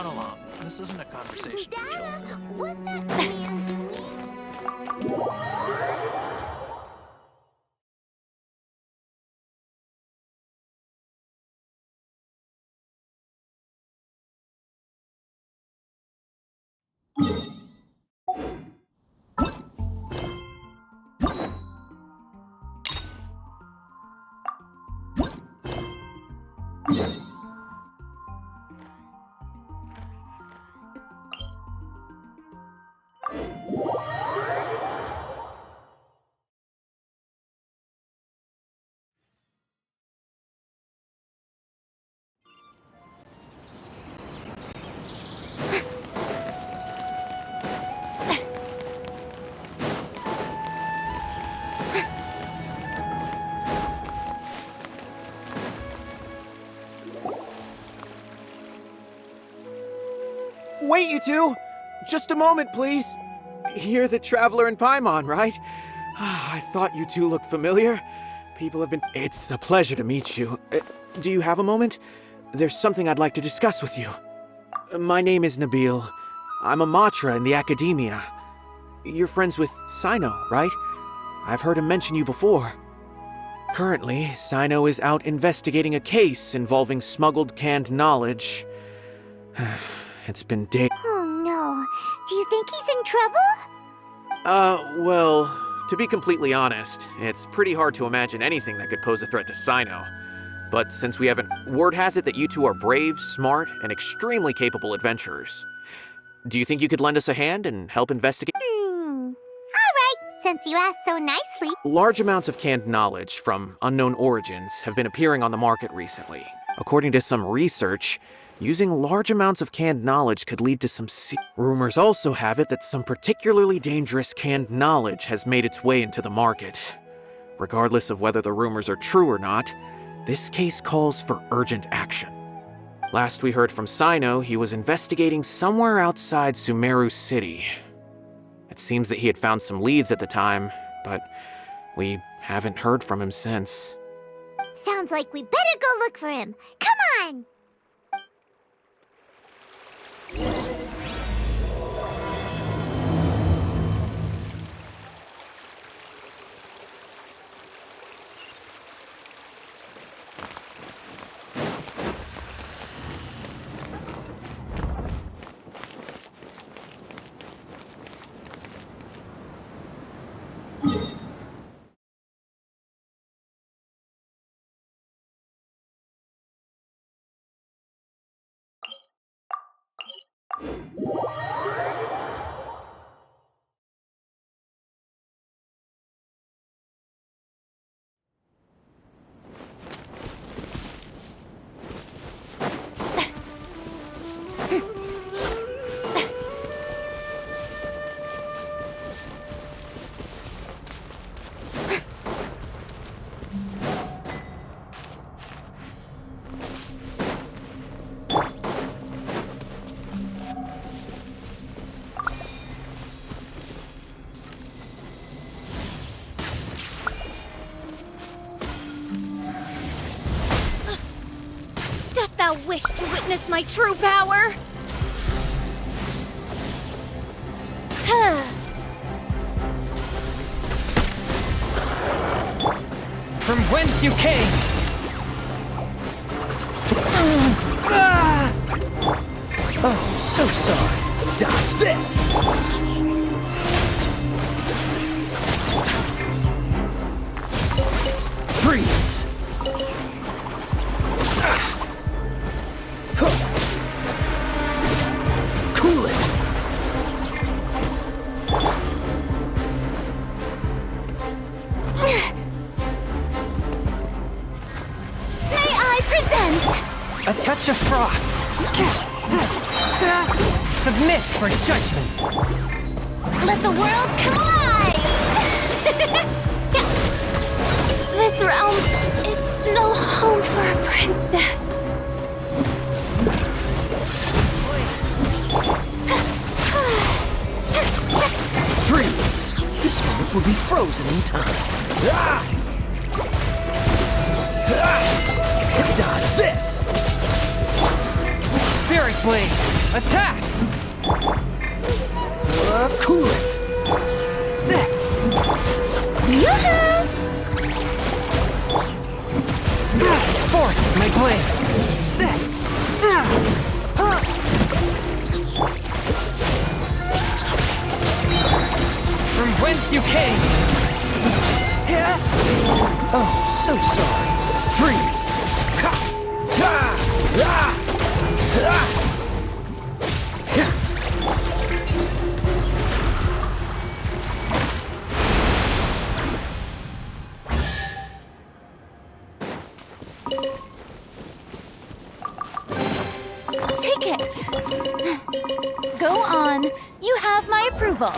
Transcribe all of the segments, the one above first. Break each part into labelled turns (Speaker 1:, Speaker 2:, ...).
Speaker 1: run along. This isn't a conversation for children.
Speaker 2: What's that man doing?
Speaker 3: Wait, you two! Just a moment, please. You're the Traveler in Paimon, right? I thought you two looked familiar. People have been... It's a pleasure to meet you. Do you have a moment? There's something I'd like to discuss with you. My name is Nabil. I'm a Matra in the Academia. You're friends with Cyno, right? I've heard him mention you before. Currently, Cyno is out investigating a case involving smuggled canned knowledge. It's been days.
Speaker 2: Oh no. Do you think he's in trouble?
Speaker 3: Well, to be completely honest, it's pretty hard to imagine anything that could pose a threat to Cyno. But since we haven't, word has it that you two are brave, smart, and extremely capable adventurers. Do you think you could lend us a hand and help investigate?
Speaker 2: Alright, since you asked so nicely.
Speaker 3: Large amounts of canned knowledge from unknown origins have been appearing on the market recently. According to some research, using large amounts of canned knowledge could lead to some rumors also have it that some particularly dangerous canned knowledge has made its way into the market. Regardless of whether the rumors are true or not, this case calls for urgent action. Last we heard from Cyno, he was investigating somewhere outside Sumeru City. It seems that he had found some leads at the time, but we haven't heard from him since.
Speaker 2: Sounds like we better go look for him. Come on!
Speaker 4: Doth thou wish to witness my true power?
Speaker 5: From whence you came! Oh, so sorry. Dodge this! Freeze! Cool it!
Speaker 4: May I present?
Speaker 5: A touch of frost. Submit for judgment.
Speaker 4: Let the world come alive! This realm is no home for a princess.
Speaker 5: Freeze! This moment will be frozen in time. Dodge this! Spirit Blade! Attack! Cool it!
Speaker 4: Yoo-hoo!
Speaker 5: Forth, my blade! From whence you came! Oh, so sorry. Freeze!
Speaker 4: Take it. Go on. You have my approval.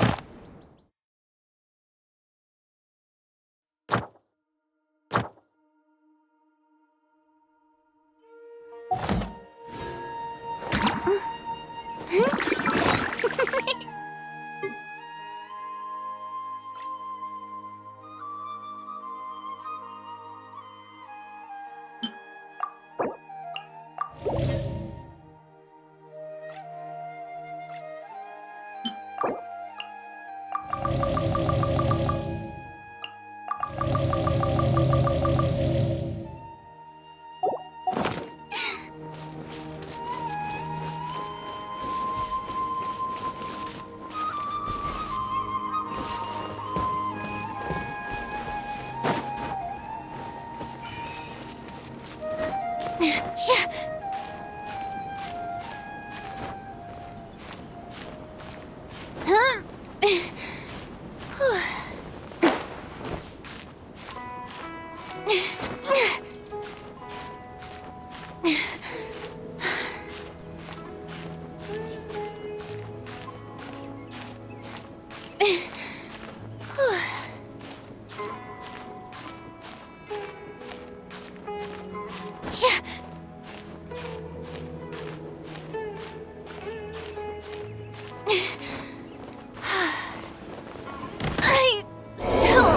Speaker 4: I still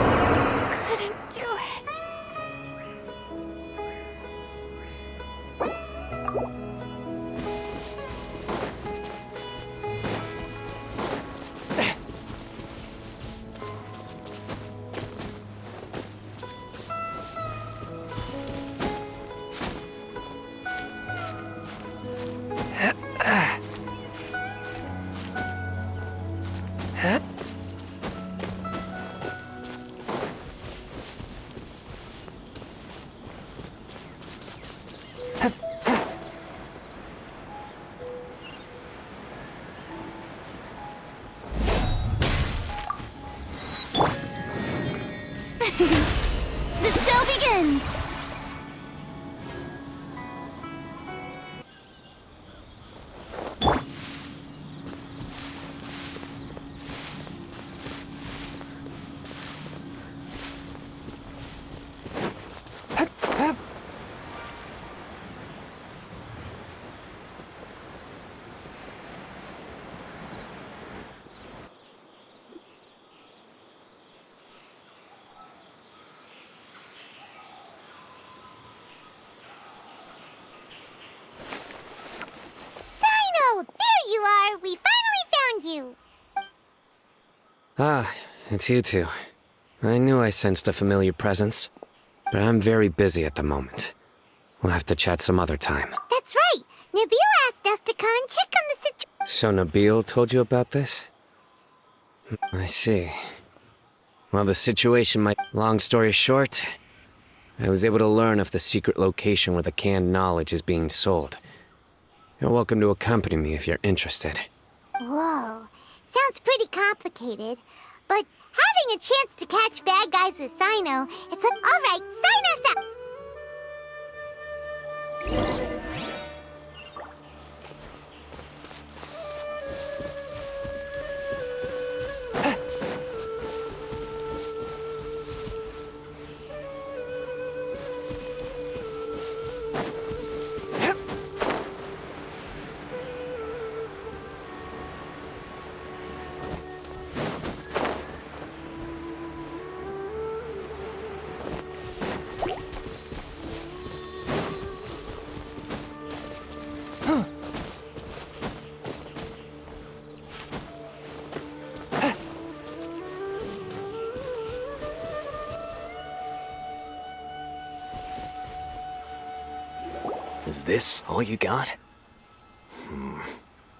Speaker 4: couldn't do it. The show begins!
Speaker 2: Cyno! There you are! We finally found you!
Speaker 6: Ah, it's you two. I knew I sensed a familiar presence, but I'm very busy at the moment. We'll have to chat some other time.
Speaker 2: That's right! Nabil asked us to come and check on the situation.
Speaker 6: So Nabil told you about this? I see. Well, the situation might... Long story short, I was able to learn of the secret location where the canned knowledge is being sold. You're welcome to accompany me if you're interested.
Speaker 2: Whoa. Sounds pretty complicated. But having a chance to catch bad guys with Cyno, it's like, alright, sign us up!
Speaker 5: Is this all you got?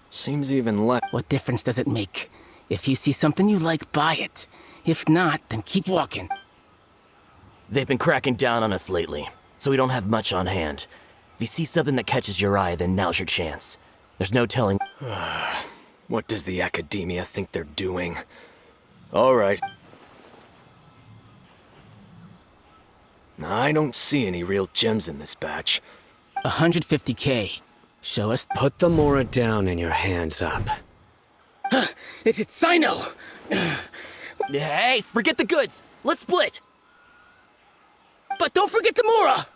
Speaker 5: Seems even less.
Speaker 7: What difference does it make? If you see something you like, buy it. If not, then keep walking.
Speaker 8: They've been cracking down on us lately, so we don't have much on hand. If you see something that catches your eye, then now's your chance. There's no telling.
Speaker 5: What does the academia think they're doing? All right. I don't see any real gems in this batch.
Speaker 7: 150K. Show us.
Speaker 6: Put the Mora down and your hands up.
Speaker 7: It's Cyno!
Speaker 8: Hey, forget the goods! Let's split!
Speaker 7: But don't forget the Mora!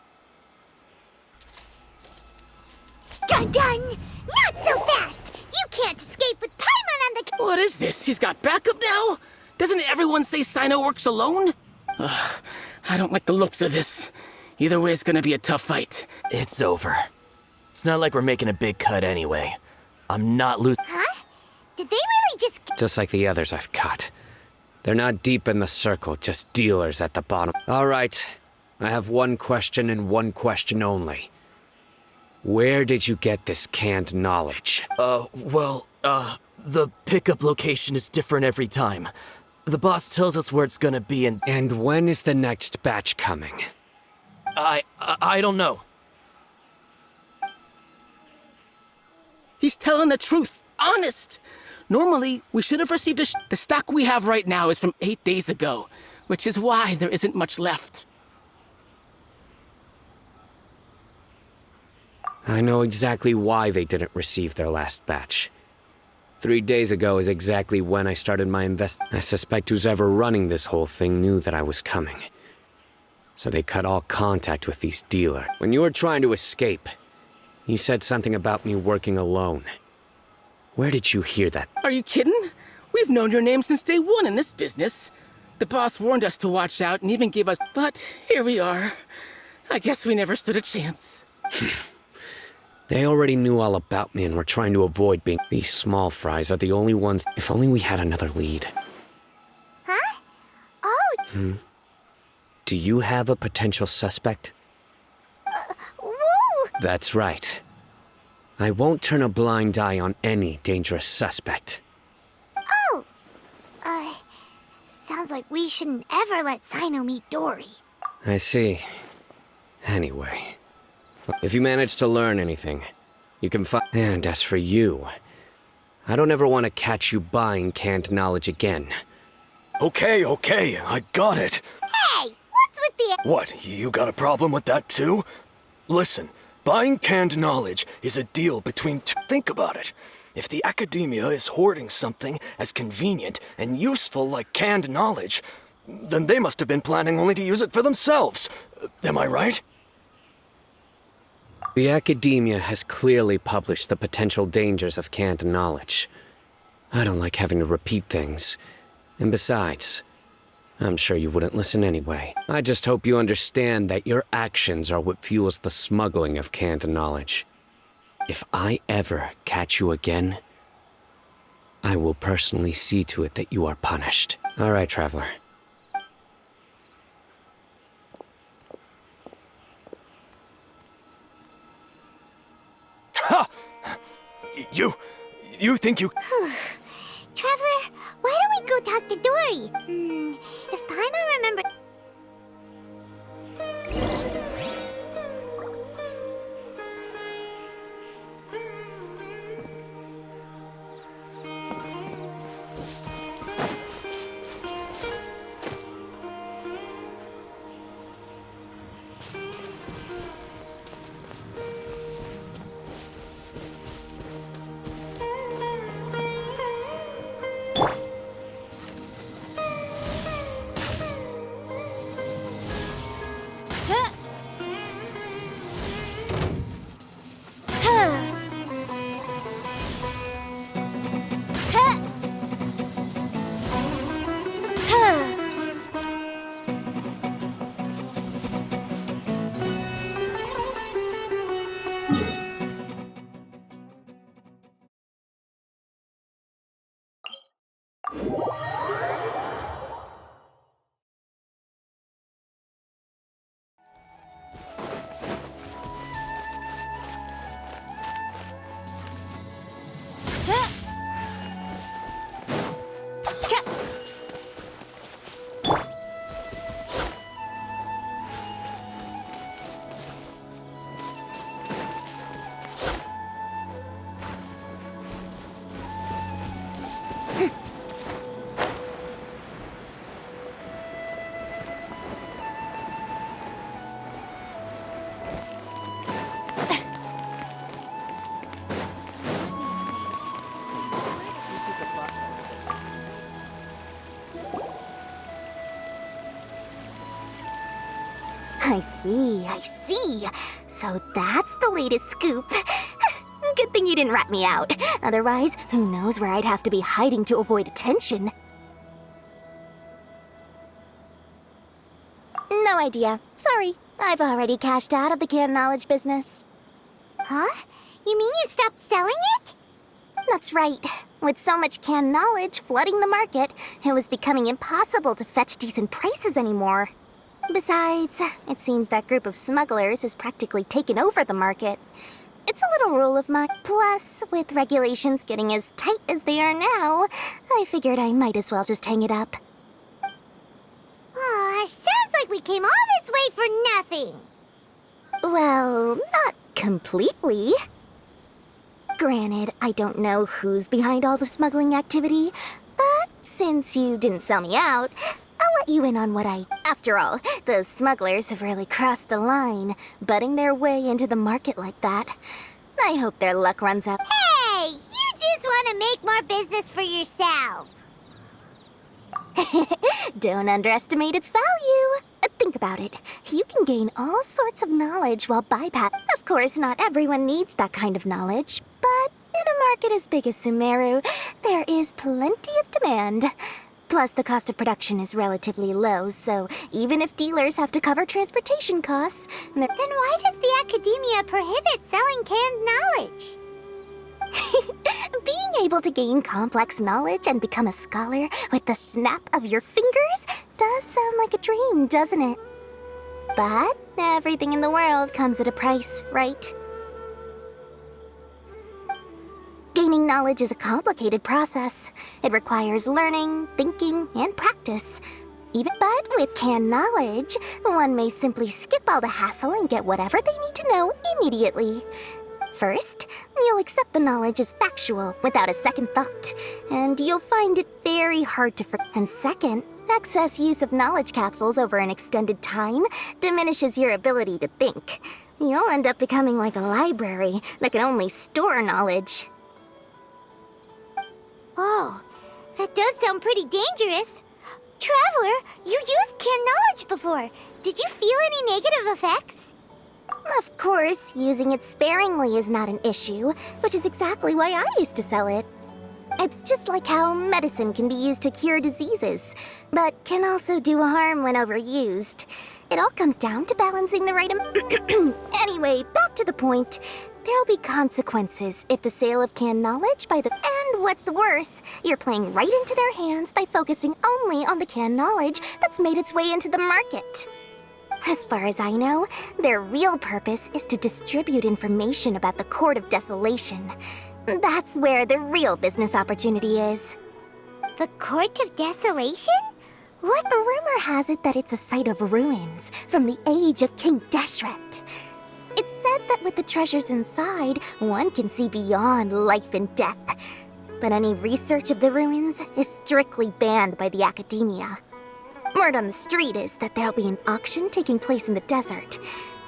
Speaker 2: Dun dun! Not so fast! You can't escape with Paimon on the...
Speaker 7: What is this? He's got backup now? Doesn't everyone say Cyno works alone? I don't like the looks of this. Either way, it's gonna be a tough fight.
Speaker 8: It's over. It's not like we're making a big cut anyway. I'm not losing.
Speaker 2: Huh? Did they really just...
Speaker 6: Just like the others I've caught. They're not deep in the circle, just dealers at the bottom. All right. I have one question and one question only. Where did you get this canned knowledge?
Speaker 8: The pickup location is different every time. The boss tells us where it's gonna be and...
Speaker 6: And when is the next batch coming?
Speaker 8: I don't know.
Speaker 7: He's telling the truth. Honest. Normally, we should have received the stock we have right now is from 8 days ago, which is why there isn't much left.
Speaker 6: I know exactly why they didn't receive their last batch. 3 days ago is exactly when I started my I suspect who's ever running this whole thing knew that I was coming. So they cut all contact with these dealers. When you were trying to escape, you said something about me working alone. Where did you hear that?
Speaker 7: Are you kidding? We've known your name since day one in this business. The boss warned us to watch out and even gave us... But here we are. I guess we never stood a chance.
Speaker 6: They already knew all about me and were trying to avoid being... These small fries are the only ones... If only we had another lead.
Speaker 2: Huh? Oh...
Speaker 6: Do you have a potential suspect?
Speaker 2: Woo!
Speaker 6: That's right. I won't turn a blind eye on any dangerous suspect.
Speaker 2: Oh! Sounds like we shouldn't ever let Cyno meet Dory.
Speaker 6: I see. Anyway, if you manage to learn anything, you can find... And as for you, I don't ever want to catch you buying canned knowledge again.
Speaker 5: Okay, I got it.
Speaker 2: Hey! What's with the...
Speaker 5: What, you got a problem with that too? Listen, buying canned knowledge is a deal between Think about it. If the academia is hoarding something as convenient and useful like canned knowledge, then they must have been planning only to use it for themselves. Am I right?
Speaker 6: The academia has clearly published the potential dangers of canned knowledge. I don't like having to repeat things. And besides, I'm sure you wouldn't listen anyway. I just hope you understand that your actions are what fuels the smuggling of canned knowledge. If I ever catch you again, I will personally see to it that you are punished. All right, Traveler.
Speaker 5: Ha! You think you...
Speaker 2: Traveler, why don't we go talk to Dory? If Paimon remember...
Speaker 4: I see. So that's the latest scoop. Good thing you didn't rat me out. Otherwise, who knows where I'd have to be hiding to avoid attention. No idea. Sorry. I've already cashed out of the canned knowledge business.
Speaker 2: Huh? You mean you stopped selling it?
Speaker 4: That's right. With so much canned knowledge flooding the market, it was becoming impossible to fetch decent prices anymore. Besides, it seems that group of smugglers has practically taken over the market. It's a little rule of mine. Plus, with regulations getting as tight as they are now, I figured I might as well just hang it up.
Speaker 2: Oh, sounds like we came all this way for nothing.
Speaker 4: Well, not completely. Granted, I don't know who's behind all the smuggling activity, but since you didn't sell me out, I'll let you in on what After all, those smugglers have really crossed the line, butting their way into the market like that. I hope their luck runs out.
Speaker 2: Hey, you just want to make more business for yourself.
Speaker 4: Don't underestimate its value. Think about it. You can gain all sorts of knowledge while bypass. Of course, not everyone needs that kind of knowledge, but in a market as big as Sumeru, there is plenty of demand. Plus, the cost of production is relatively low, so even if dealers have to cover transportation costs,
Speaker 2: then why does the academia prohibit selling canned knowledge?
Speaker 4: being able to gain complex knowledge and become a scholar with the snap of your fingers does sound like a dream, doesn't it? But everything in the world comes at a price, right? Gaining knowledge is a complicated process. It requires learning, thinking, and practice. But with canned knowledge, one may simply skip all the hassle and get whatever they need to know immediately. First, you'll accept the knowledge as factual without a second thought, and you'll find it very hard to forget. And second, excess use of knowledge capsules over an extended time diminishes your ability to think. You'll end up becoming like a library that can only store knowledge.
Speaker 2: Oh, that does sound pretty dangerous. Traveler, you used canned knowledge before. Did you feel any negative effects?
Speaker 4: Of course, using it sparingly is not an issue, which is exactly why I used to sell it. It's just like how medicine can be used to cure diseases, but can also do harm when overused. It all comes down to balancing the right Anyway, back to the point. There'll be consequences if the sale of canned knowledge by the... And what's worse, you're playing right into their hands by focusing only on the canned knowledge that's made its way into the market. As far as I know, their real purpose is to distribute information about the Court of Desolation. That's where the real business opportunity is.
Speaker 2: The Court of Desolation?
Speaker 4: What? A rumor has it that it's a site of ruins from the age of King Deshret. It's said that with the treasures inside, one can see beyond life and death. But any research of the ruins is strictly banned by the academia. Word on the street is that there'll be an auction taking place in the desert.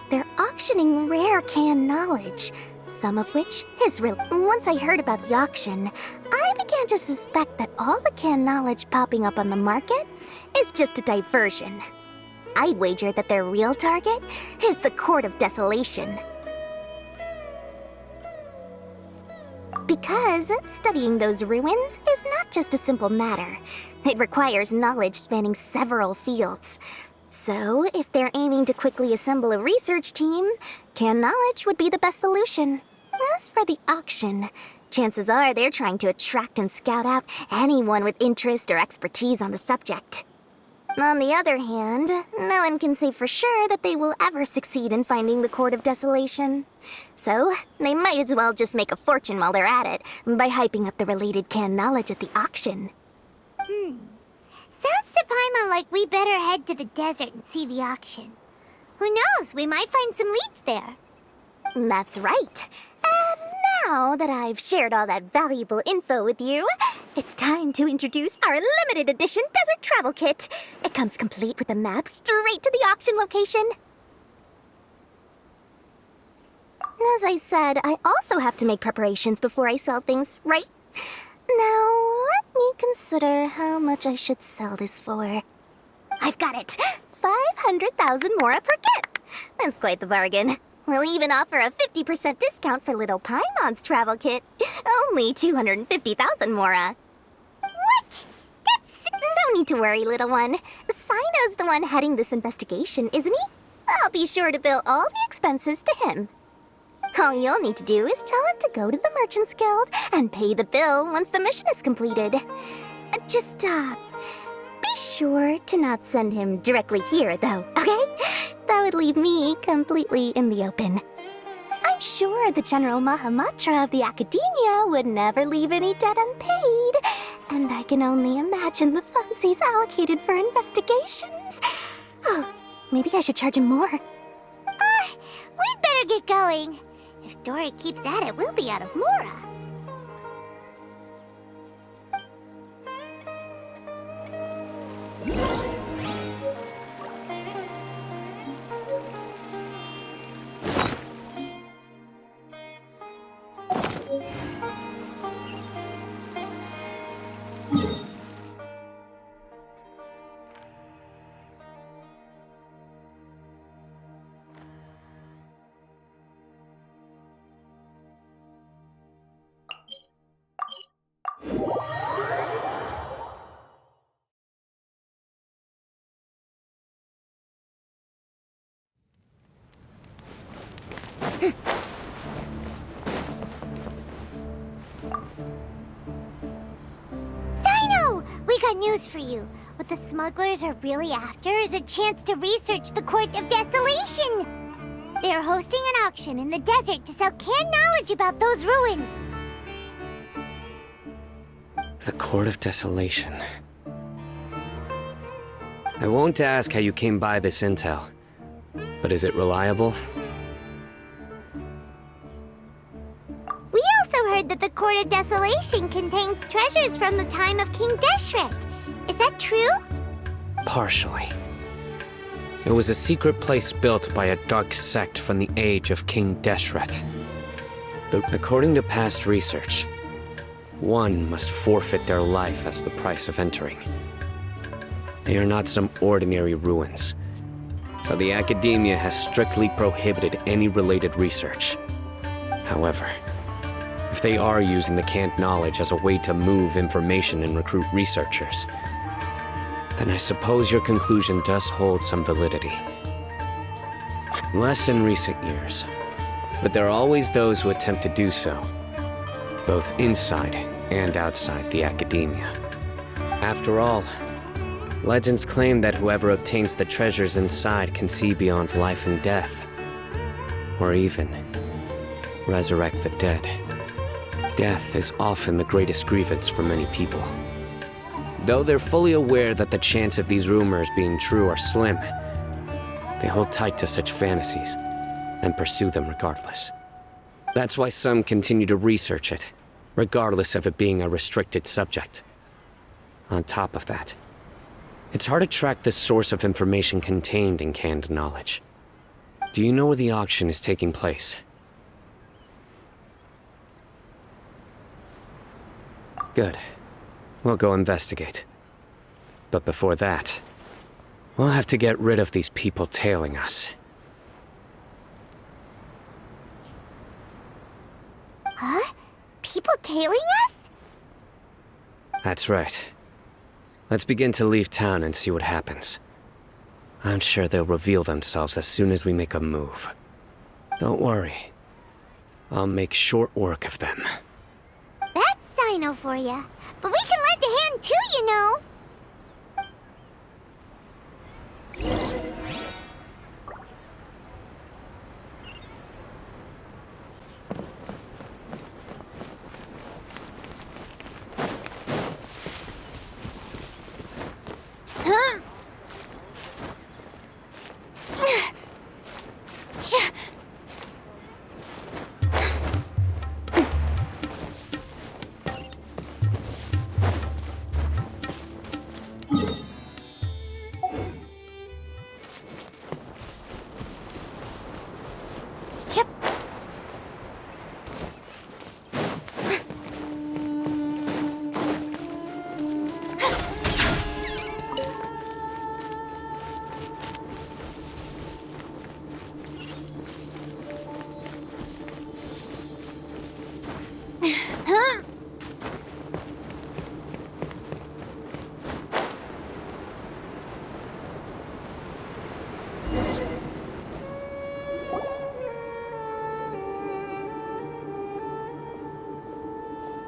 Speaker 4: They're auctioning rare canned knowledge, some of which is real. Once I heard about the auction, I began to suspect that all the canned knowledge popping up on the market is just a diversion. I'd wager that their real target is the Court of Desolation. Because studying those ruins is not just a simple matter. It requires knowledge spanning several fields. So, if they're aiming to quickly assemble a research team, canned knowledge would be the best solution. As for the auction, chances are they're trying to attract and scout out anyone with interest or expertise on the subject. On the other hand, no one can say for sure that they will ever succeed in finding the Court of Desolation. So, they might as well just make a fortune while they're at it by hyping up the related canned knowledge at the auction.
Speaker 2: Sounds to Paimon like we better head to the desert and see the auction. Who knows, we might find some leads there.
Speaker 4: That's right. And now that I've shared all that valuable info with you, it's time to introduce our limited edition desert travel kit. It comes complete with a map straight to the auction location. As I said, I also have to make preparations before I sell things, right? Now, let me consider how much I should sell this for. I've got it! 500,000 mora per kit! That's quite the bargain. We'll even offer a 50% discount for little Paimon's travel kit. Only 250,000 mora.
Speaker 2: What? That's...
Speaker 4: No need to worry, little one. Cyno's the one heading this investigation, isn't he? I'll be sure to bill all the expenses to him. All you'll need to do is tell him to go to the Merchants Guild and pay the bill once the mission is completed. Just, be sure to not send him directly here, though, okay? That would leave me completely in the open. I'm sure the General Mahamatra of the Academia would never leave any debt unpaid, and I can only imagine the funds he's allocated for investigations. Oh, maybe I should charge him more.
Speaker 2: We'd better get going. If Dory keeps at it, we'll be out of mora. Cyno! We got news for you. What the smugglers are really after is a chance to research the Court of Desolation. They're hosting an auction in the desert to sell canned knowledge about those ruins.
Speaker 6: The Court of Desolation. I won't ask how you came by this intel, but is it reliable?
Speaker 2: We also heard that the Court of Desolation contains treasures from the time of King Deshret. Is that true?
Speaker 6: Partially. It was a secret place built by a dark sect from the age of King Deshret. According to past research, one must forfeit their life as the price of entering. They are not some ordinary ruins, so the Academia has strictly prohibited any related research. However, if they are using the canned knowledge as a way to move information and recruit researchers, then I suppose your conclusion does hold some validity. Less in recent years, but there are always those who attempt to do so, both inside and outside the Academia. After all, legends claim that whoever obtains the treasures inside can see beyond life and death, or even resurrect the dead. Death is often the greatest grievance for many people. Though they're fully aware that the chance of these rumors being true are slim, they hold tight to such fantasies and pursue them regardless. That's why some continue to research it, regardless of it being a restricted subject. On top of that, it's hard to track the source of information contained in canned knowledge. Do you know where the auction is taking place? Good. We'll go investigate. But before that, we'll have to get rid of these people tailing us.
Speaker 2: Huh? People tailing us?
Speaker 6: That's right. Let's begin to leave town and see what happens. I'm sure they'll reveal themselves as soon as we make a move. Don't worry. I'll make short work of them.
Speaker 2: That's Cyno for ya. But we can lend a hand too, you know.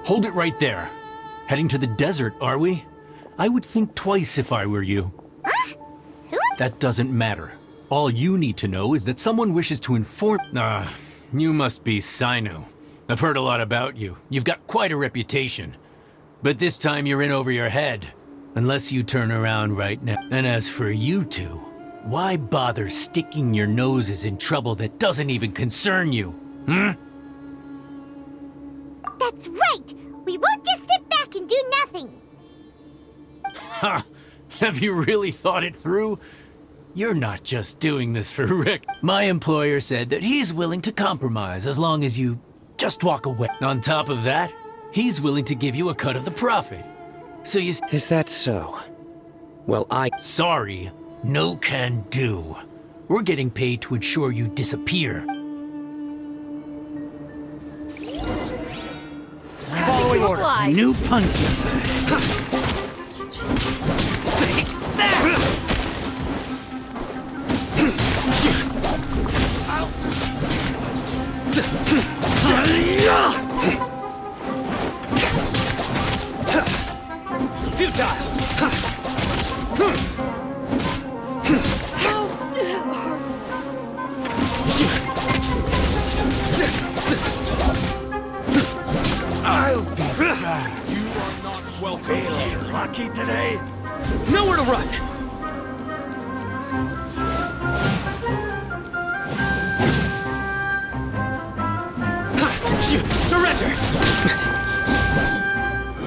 Speaker 9: Hold it right there. Heading to the desert, are we? I would think twice if I were you. That doesn't matter. All you need to know is that someone wishes to inform— you must be Cyno. I've heard a lot about you. You've got quite a reputation. But this time you're in over your head. Unless you turn around right now. And as for you two, why bother sticking your noses in trouble that doesn't even concern you? Hmm?
Speaker 2: That's right! We won't just sit back and do nothing!
Speaker 9: Ha! Have you really thought it through? You're not just doing this for Rick. My employer said that he's willing to compromise as long as you just walk away. On top of that, he's willing to give you a cut of the profit. So you—
Speaker 6: Is that so? Well,
Speaker 9: Sorry, no can do. We're getting paid to ensure you disappear.
Speaker 1: Following orders.
Speaker 9: New punches. Take that!
Speaker 5: Lucky today? Nowhere to run! Surrender!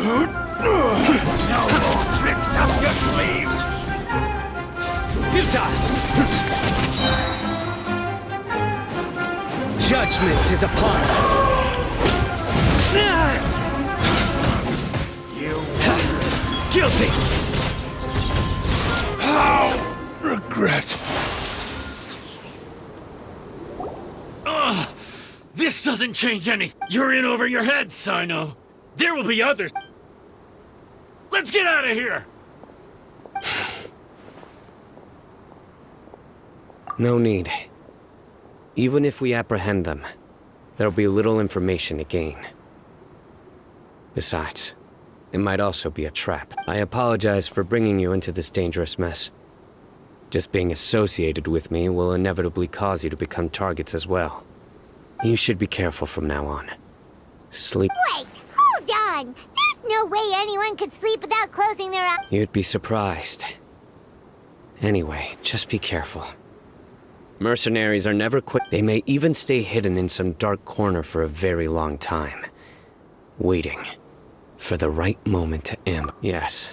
Speaker 5: No more tricks up your sleeve! Futile! Judgment is upon you. Guilty! How regretful.
Speaker 9: This doesn't change anything. You're in over your head, Cyno. There will be others. Let's get out of here!
Speaker 6: No need. Even if we apprehend them, there'll be little information to gain. Besides, it might also be a trap. I apologize for bringing you into this dangerous mess. Just being associated with me will inevitably cause you to become targets as well. You should be careful from now on. Sleep—
Speaker 2: Wait, hold on! There's no way anyone could sleep without closing their eyes.
Speaker 6: You'd be surprised. Anyway, just be careful. Mercenaries are never quick. They may even stay hidden in some dark corner for a very long time, waiting for the right moment to ambush. Yes.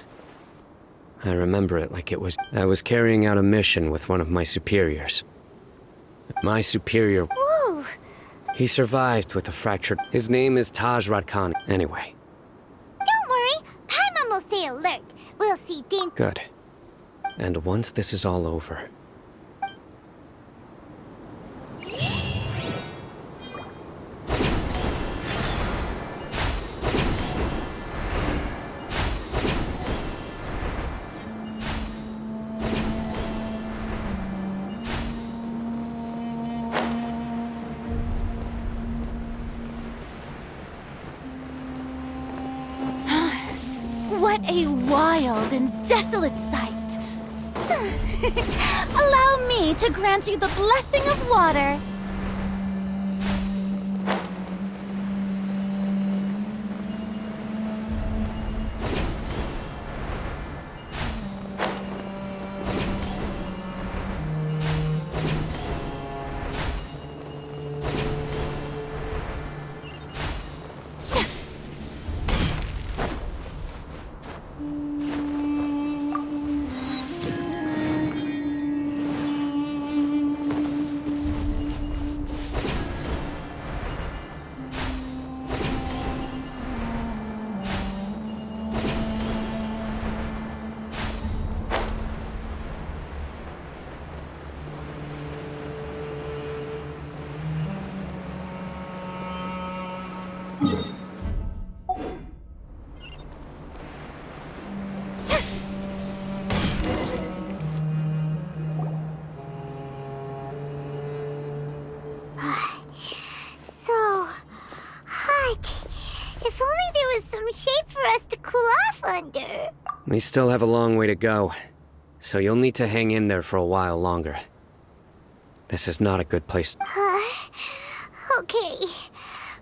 Speaker 6: I remember it like it was— I was carrying out a mission with one of my superiors. My superior—
Speaker 2: Ooh.
Speaker 6: He survived with a fractured— His name is Taj Radkani. Anyway.
Speaker 2: Don't worry, Paimon will stay alert. We'll see
Speaker 6: Good. And once this is all over—
Speaker 10: What a wild and desolate sight! Allow me to grant you the blessing of water.
Speaker 2: So hot. If only there was some shade for us to cool off under.
Speaker 6: We still have a long way to go, so you'll need to hang in there for a while longer. This is not a good place.
Speaker 2: Okay.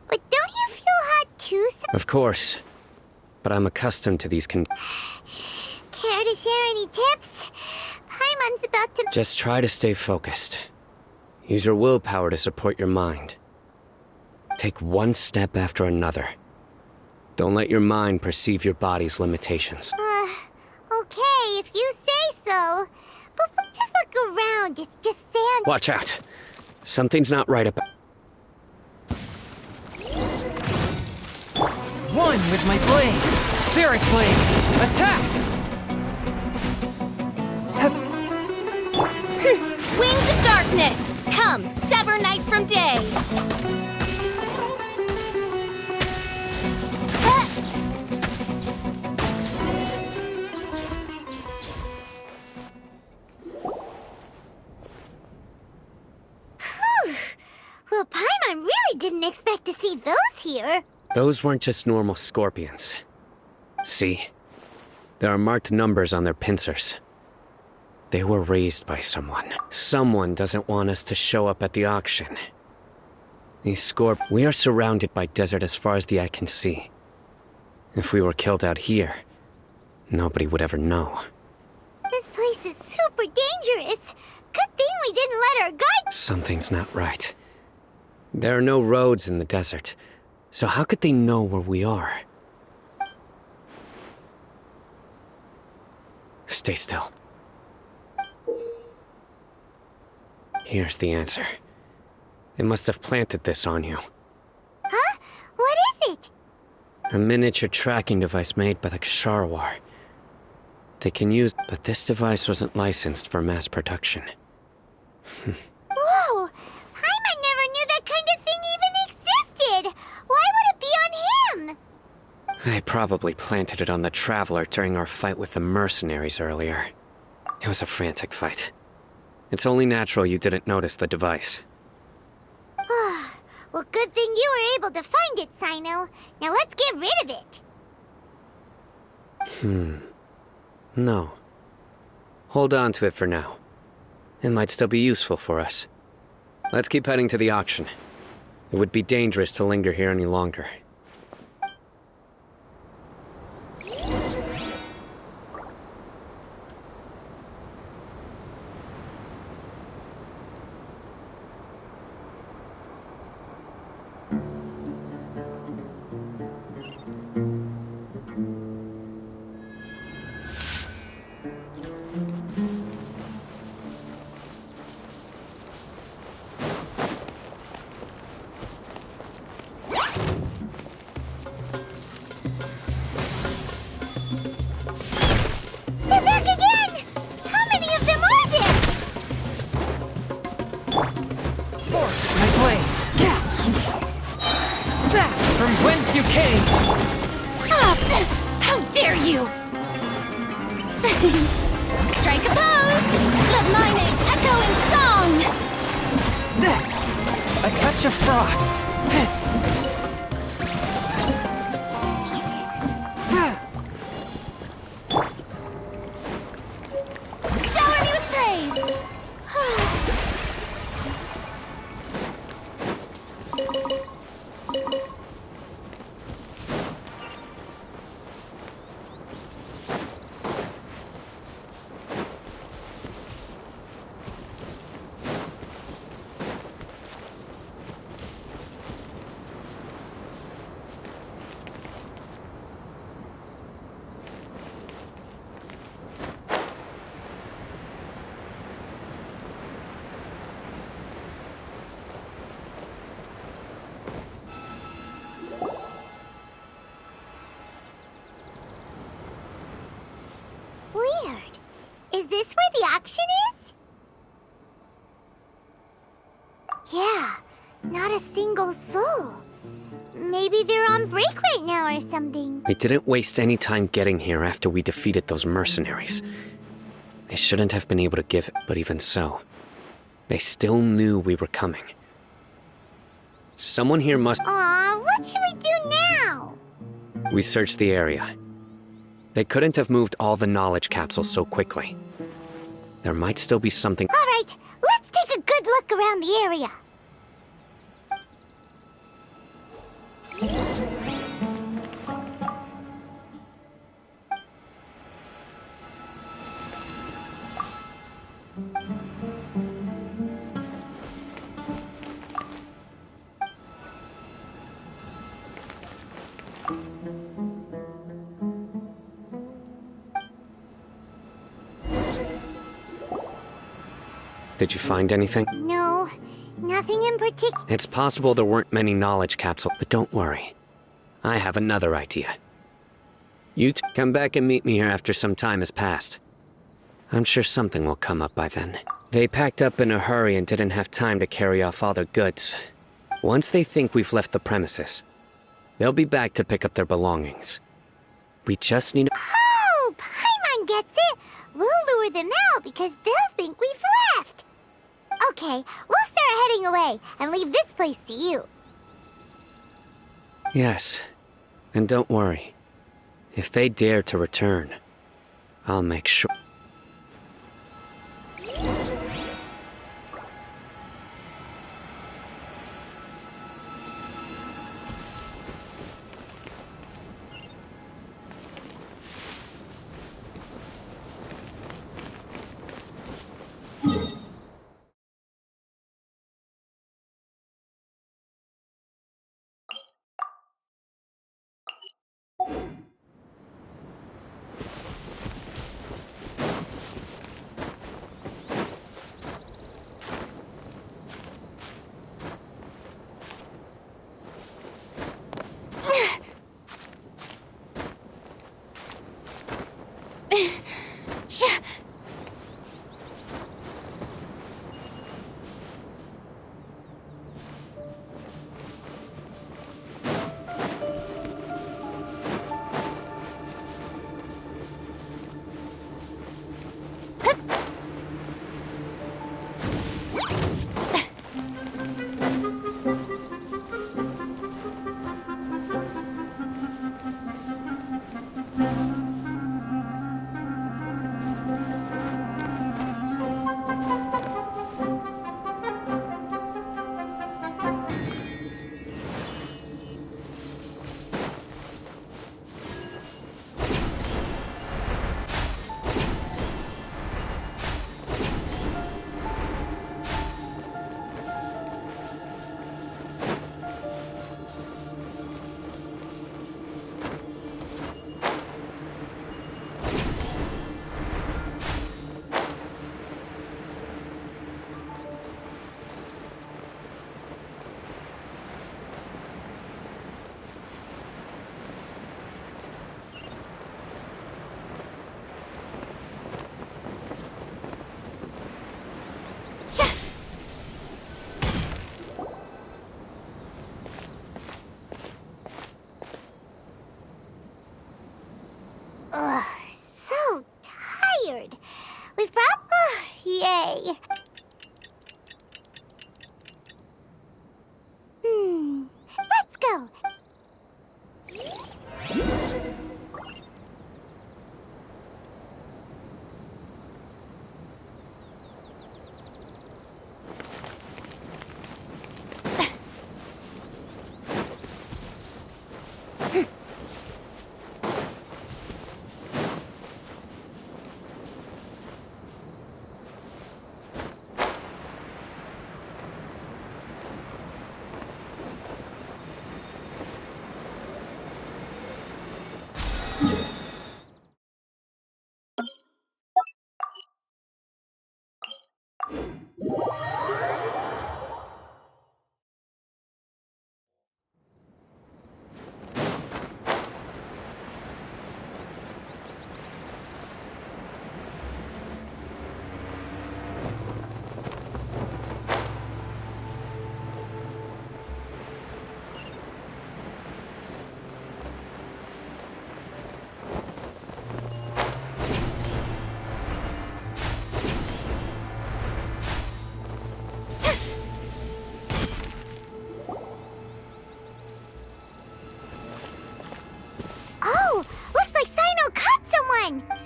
Speaker 2: But don't you feel hot too?
Speaker 6: Of course, but I'm accustomed to these
Speaker 2: Care to share any tips? Paimon's about to...
Speaker 6: Just try to stay focused. Use your willpower to support your mind. Take one step after another. Don't let your mind perceive your body's limitations.
Speaker 2: Okay, if you say so. But just look around, it's just sand.
Speaker 6: Watch out. Something's not right about...
Speaker 1: One with my blade! Spirit blade! Attack!
Speaker 10: Wings of darkness! Come, sever night from day!
Speaker 2: Well, Paimon really didn't expect to see those here.
Speaker 6: Those weren't just normal scorpions. See? There are marked numbers on their pincers. They were raised by someone. Someone doesn't want us to show up at the auction. We are surrounded by desert as far as the eye can see. If we were killed out here, nobody would ever know.
Speaker 2: This place is super dangerous. Good thing we didn't let our guard...
Speaker 6: Something's not right. There are no roads in the desert, so how could they know where we are? Stay still. Here's the answer. They must have planted this on you.
Speaker 2: Huh? What is it?
Speaker 6: A miniature tracking device made by the Ksharawar. They can use... But this device wasn't licensed for mass production.
Speaker 2: Whoa! Paimon never knew that kind of thing even existed! Why would it be on him?
Speaker 6: They probably planted it on the Traveler during our fight with the mercenaries earlier. It was a frantic fight. It's only natural you didn't notice the device.
Speaker 2: Well, good thing you were able to find it, Cyno. Now let's get rid of it.
Speaker 6: No. Hold on to it for now. It might still be useful for us. Let's keep heading to the auction. It would be dangerous to linger here any longer.
Speaker 2: They're back again! How many of them are there?
Speaker 1: Force my blade! That from whence you came!
Speaker 10: How dare you! Strike a pose! Let my name echo in song!
Speaker 1: A touch of frost!
Speaker 10: Shower me with praise!
Speaker 2: Maybe they're on break right now or something.
Speaker 6: We didn't waste any time getting here after we defeated those mercenaries. They shouldn't have been able to give it, but even so, they still knew we were coming. Someone here must...
Speaker 2: Aw, what should we do now?
Speaker 6: We searched the area. They couldn't have moved all the knowledge capsules so quickly. There might still be something...
Speaker 2: All right, let's take a good look around the area.
Speaker 6: Did you find anything?
Speaker 2: No, nothing in particular.
Speaker 6: It's possible there weren't many knowledge capsules, but don't worry. I have another idea. You come back and meet me here after some time has passed. I'm sure something will come up by then. They packed up in a hurry and didn't have time to carry off all their goods. Once they think we've left the premises, they'll be back to pick up their belongings. We just need...
Speaker 2: Oh, Paimon gets it. We'll lure them out because they'll think we've left. Okay, we'll start heading away and leave this place to you.
Speaker 6: Yes, and don't worry. If they dare to return, I'll make sure...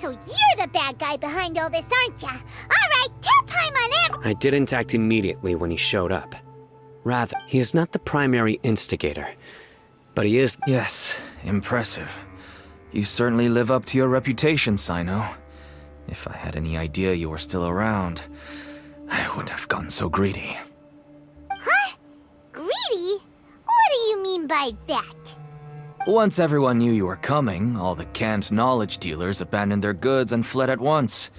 Speaker 2: So you're the bad guy behind all this, aren't ya? Alright, tell Paimon
Speaker 6: I didn't act immediately when he showed up. Rather, he is not the primary instigator, but he is.
Speaker 11: Yes, impressive. You certainly live up to your reputation, Cyno. If I had any idea you were still around, I wouldn't have gotten so greedy.
Speaker 2: Huh? Greedy? What do you mean by that?
Speaker 11: Once everyone knew you were coming, all the canned knowledge dealers abandoned their goods and fled at once.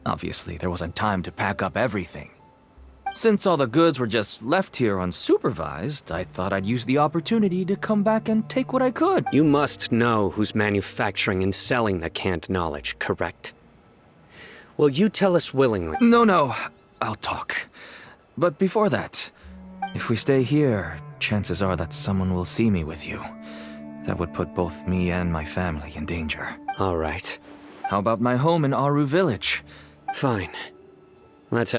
Speaker 11: Obviously, there wasn't time to pack up everything. Since all the goods were just left here unsupervised, I thought I'd use the opportunity to come back and take what I could.
Speaker 6: You must know who's manufacturing and selling the canned knowledge, correct? Will you tell us willingly?
Speaker 11: No, I'll talk. But before that, if we stay here, chances are that someone will see me with you. That would put both me and my family in danger.
Speaker 6: All right.
Speaker 11: How about my home in Aru village?
Speaker 6: Fine. Let's...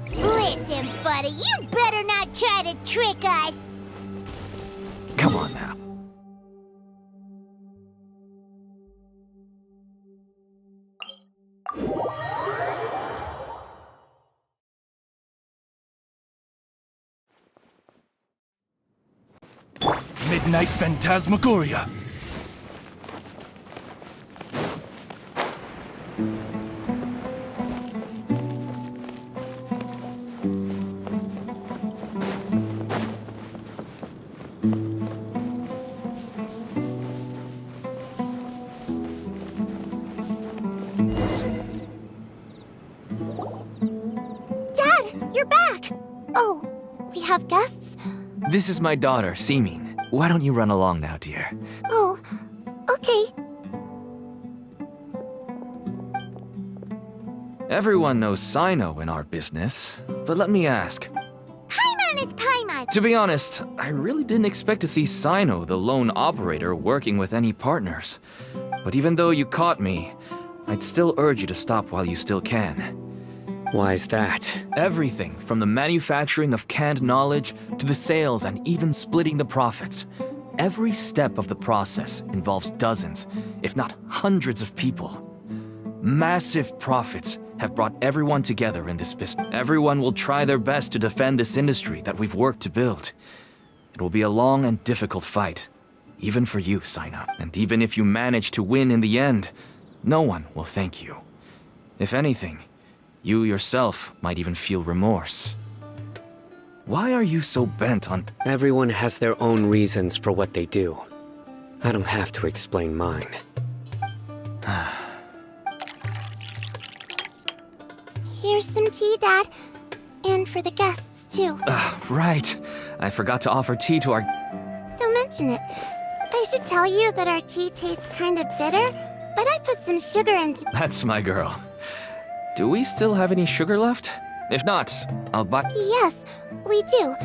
Speaker 2: Listen, buddy, you better not try to trick us!
Speaker 11: Come on now.
Speaker 12: Midnight Phantasmagoria.
Speaker 4: Dad, you're back! Oh, we have guests?
Speaker 11: This is my daughter, Seeming. Why don't you run along now, dear?
Speaker 4: Oh, okay.
Speaker 11: Everyone knows Cyno in our business, but let me ask.
Speaker 2: Paimon is Paimon!
Speaker 11: To be honest, I really didn't expect to see Cyno, the lone operator, working with any partners. But even though you caught me, I'd still urge you to stop while you still can.
Speaker 6: Why is that?
Speaker 11: Everything from the manufacturing of canned knowledge to the sales and even splitting the profits. Every step of the process involves dozens, if not hundreds of people. Massive profits have brought everyone together in this business. Everyone will try their best to defend this industry that we've worked to build. It will be a long and difficult fight, even for you, Cyno. And even if you manage to win in the end, no one will thank you. If anything, you yourself might even feel remorse. Why are you so bent on...
Speaker 6: Everyone has their own reasons for what they do. I don't have to explain mine.
Speaker 4: Here's some tea, Dad. And for the guests, too.
Speaker 11: Right. I forgot to offer tea to our...
Speaker 4: Don't mention it. I should tell you that our tea tastes kind of bitter, but I put some sugar into...
Speaker 11: That's my girl. Do we still have any sugar left? If not, I'll buy...
Speaker 4: Yes, we do.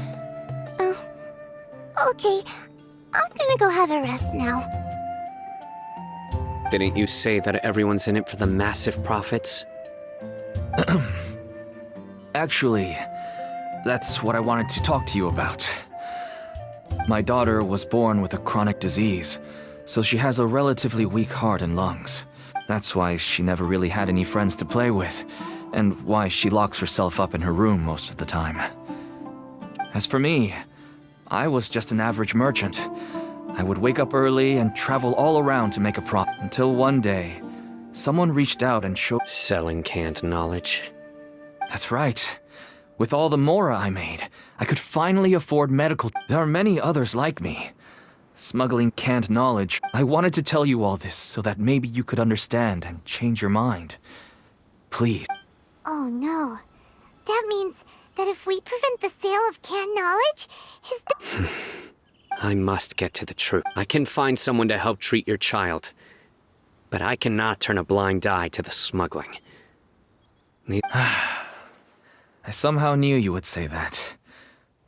Speaker 4: Okay. I'm gonna go have a rest now.
Speaker 6: Didn't you say that everyone's in it for the massive profits?
Speaker 11: Actually, that's what I wanted to talk to you about. My daughter was born with a chronic disease, so she has a relatively weak heart and lungs. That's why she never really had any friends to play with, and why she locks herself up in her room most of the time. As for me, I was just an average merchant. I would wake up early and travel all around to make a profit, until one day, someone reached out and showed...
Speaker 6: Selling canned knowledge.
Speaker 11: That's right. With all the mora I made, I could finally afford medical... There are many others like me. Smuggling canned knowledge. I wanted to tell you all this so that maybe you could understand and change your mind. Please.
Speaker 2: Oh no. That means that if we prevent the sale of canned knowledge, his...
Speaker 6: I must get to the truth. I can find someone to help treat your child, but I cannot turn a blind eye to the smuggling.
Speaker 11: I somehow knew you would say that.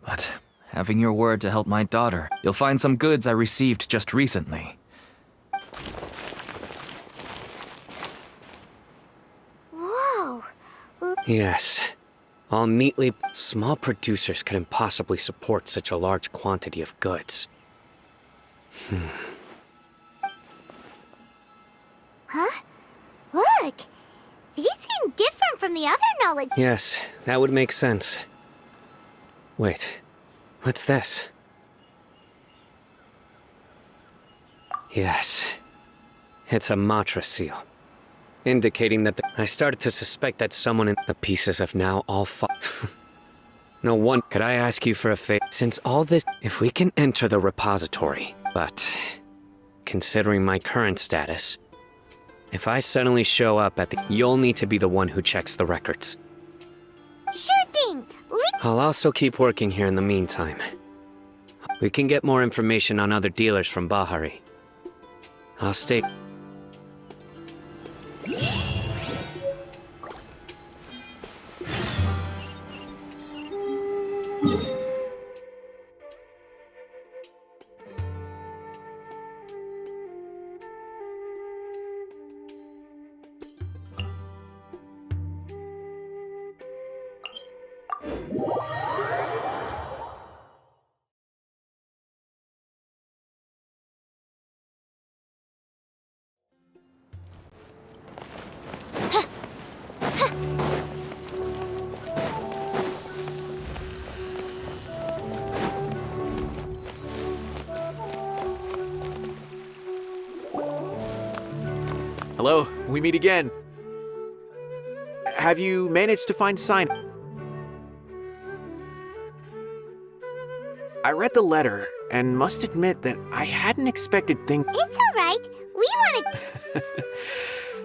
Speaker 11: But having your word to help my daughter, you'll find some goods I received just recently.
Speaker 2: Whoa.
Speaker 6: Yes. All neatly... Small producers couldn't possibly support such a large quantity of goods.
Speaker 2: Huh? Look! These seem different from the other knowledge.
Speaker 6: Yes, that would make sense. Wait, what's this? Yes, it's a Matra seal, indicating that I started to suspect that someone in the pieces have now all No one. Could I ask you for a favor? Since all this, if we can enter the repository, but considering my current status, if I suddenly show up at the, you'll need to be the one who checks the records.
Speaker 2: Sure thing.
Speaker 6: I'll also keep working here in the meantime. We can get more information on other dealers from Bahari. I'll stay.
Speaker 3: Hello, we meet again. Have you managed to find Cyno? I read the letter and must admit that I hadn't expected things.
Speaker 2: It's alright. We wanna...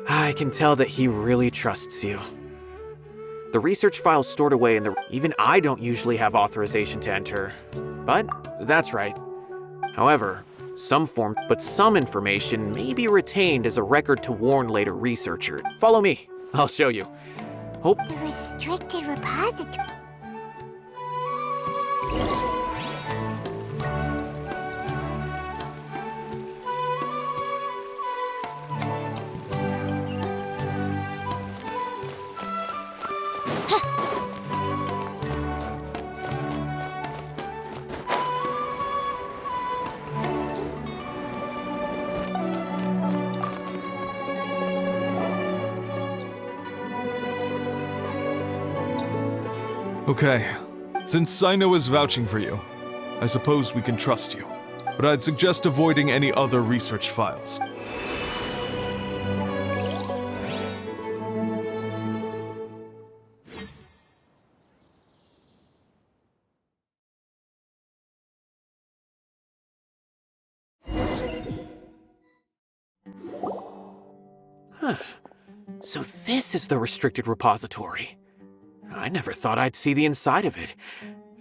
Speaker 3: I can tell that he really trusts you. The research file's stored away in the... Even I don't usually have authorization to enter. But that's right. However, some information may be retained as a record to warn later researchers. Follow me. I'll show you. Hope...
Speaker 2: The restricted repository.
Speaker 13: Okay, since Cyno is vouching for you, I suppose we can trust you. But I'd suggest avoiding any other research files.
Speaker 3: Huh. So this is the restricted repository. I never thought I'd see the inside of it.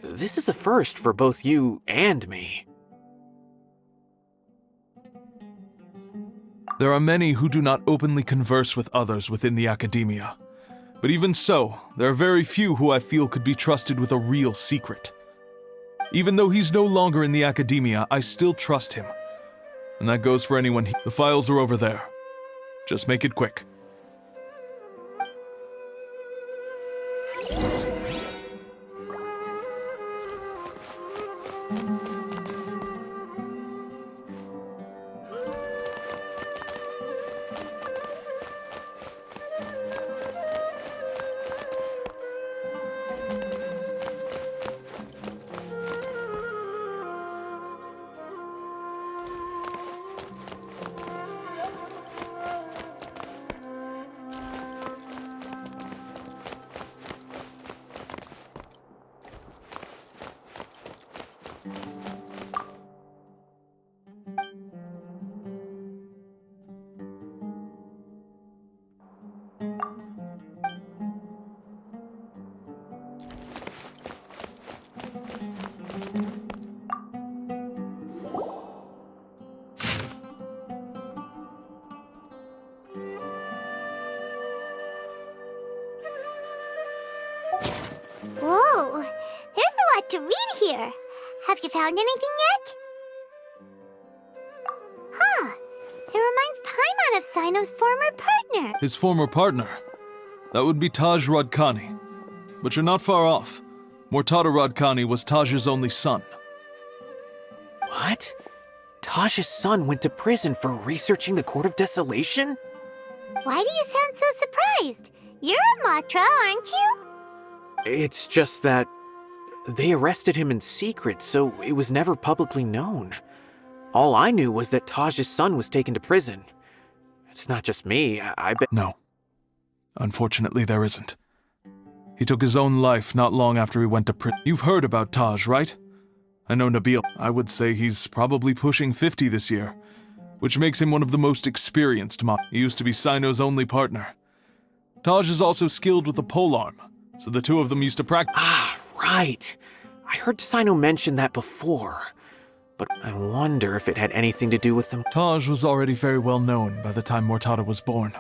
Speaker 3: This is a first for both you and me.
Speaker 13: There are many who do not openly converse with others within the academia. But even so, there are very few who I feel could be trusted with a real secret. Even though he's no longer in the academia, I still trust him. And that goes for anyone. The files are over there. Just make it quick.
Speaker 2: Whoa, there's a lot to read here. Have you found anything yet? Huh, it reminds Paimon of Cyno's former partner.
Speaker 13: His former partner? That would be Taj Radkani. But you're not far off. Mortada Radkani was Taj's only son.
Speaker 3: What? Taj's son went to prison for researching the Court of Desolation?
Speaker 2: Why do you sound so surprised? You're a Matra, aren't you?
Speaker 3: It's just that they arrested him in secret, so it was never publicly known. All I knew was that Taj's son was taken to prison. It's not just me, I bet—
Speaker 13: No. Unfortunately, there isn't. He took his own life not long after he went to prison. You've heard about Taj, right? I know Nabil. I would say he's probably pushing 50 this year, which makes him one of the most experienced He used to be Cyno's only partner. Taj is also skilled with the polearm, so the two of them used to practice.
Speaker 3: Ah, right. I heard Cyno mention that before, but I wonder if it had anything to do with them.
Speaker 13: Taj was already very well known by the time Mortada was born.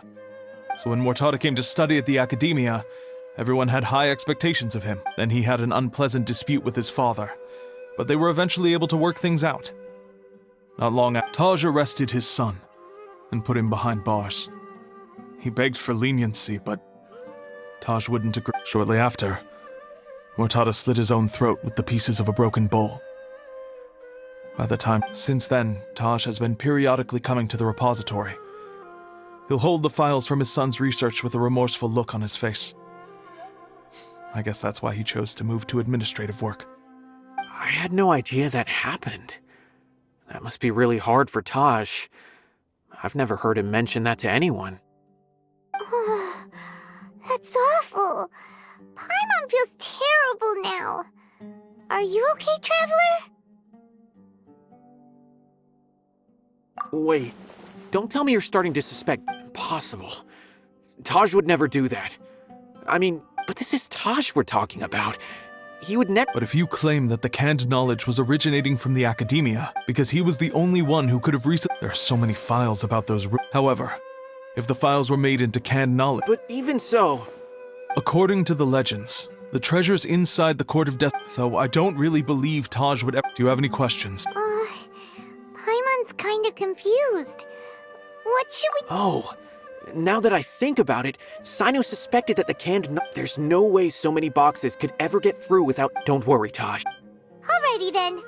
Speaker 13: So when Mortada came to study at the Academia, everyone had high expectations of him. Then he had an unpleasant dispute with his father, but they were eventually able to work things out. Not long after, Taj arrested his son and put him behind bars. He begged for leniency, but Taj wouldn't agree. Shortly after, Mortada slit his own throat with the pieces of a broken bowl. Since then, Taj has been periodically coming to the repository. He'll hold the files from his son's research with a remorseful look on his face. I guess that's why he chose to move to administrative work.
Speaker 3: I had no idea that happened. That must be really hard for Taj. I've never heard him mention that to anyone.
Speaker 2: Oh, that's awful. Paimon feels terrible now. Are you okay, Traveler?
Speaker 3: Wait, don't tell me you're starting to suspect. Impossible. Taj would never do that. I mean, but this is Taj we're talking about. He would never—
Speaker 13: But if you claim that the canned knowledge was originating from the Academia, because he was the only one who could have There are so many files about those— However, if the files were made into canned knowledge—
Speaker 3: But even so—
Speaker 13: According to the legends, the treasure's inside the Court of Death, though I don't really believe Taj would ever— Do you have any questions?
Speaker 2: Paimon's kinda confused. What should we—
Speaker 3: Oh, now that I think about it, Cyno suspected that the There's no way so many boxes could ever get through without— Don't worry, Taj.
Speaker 2: Alrighty then.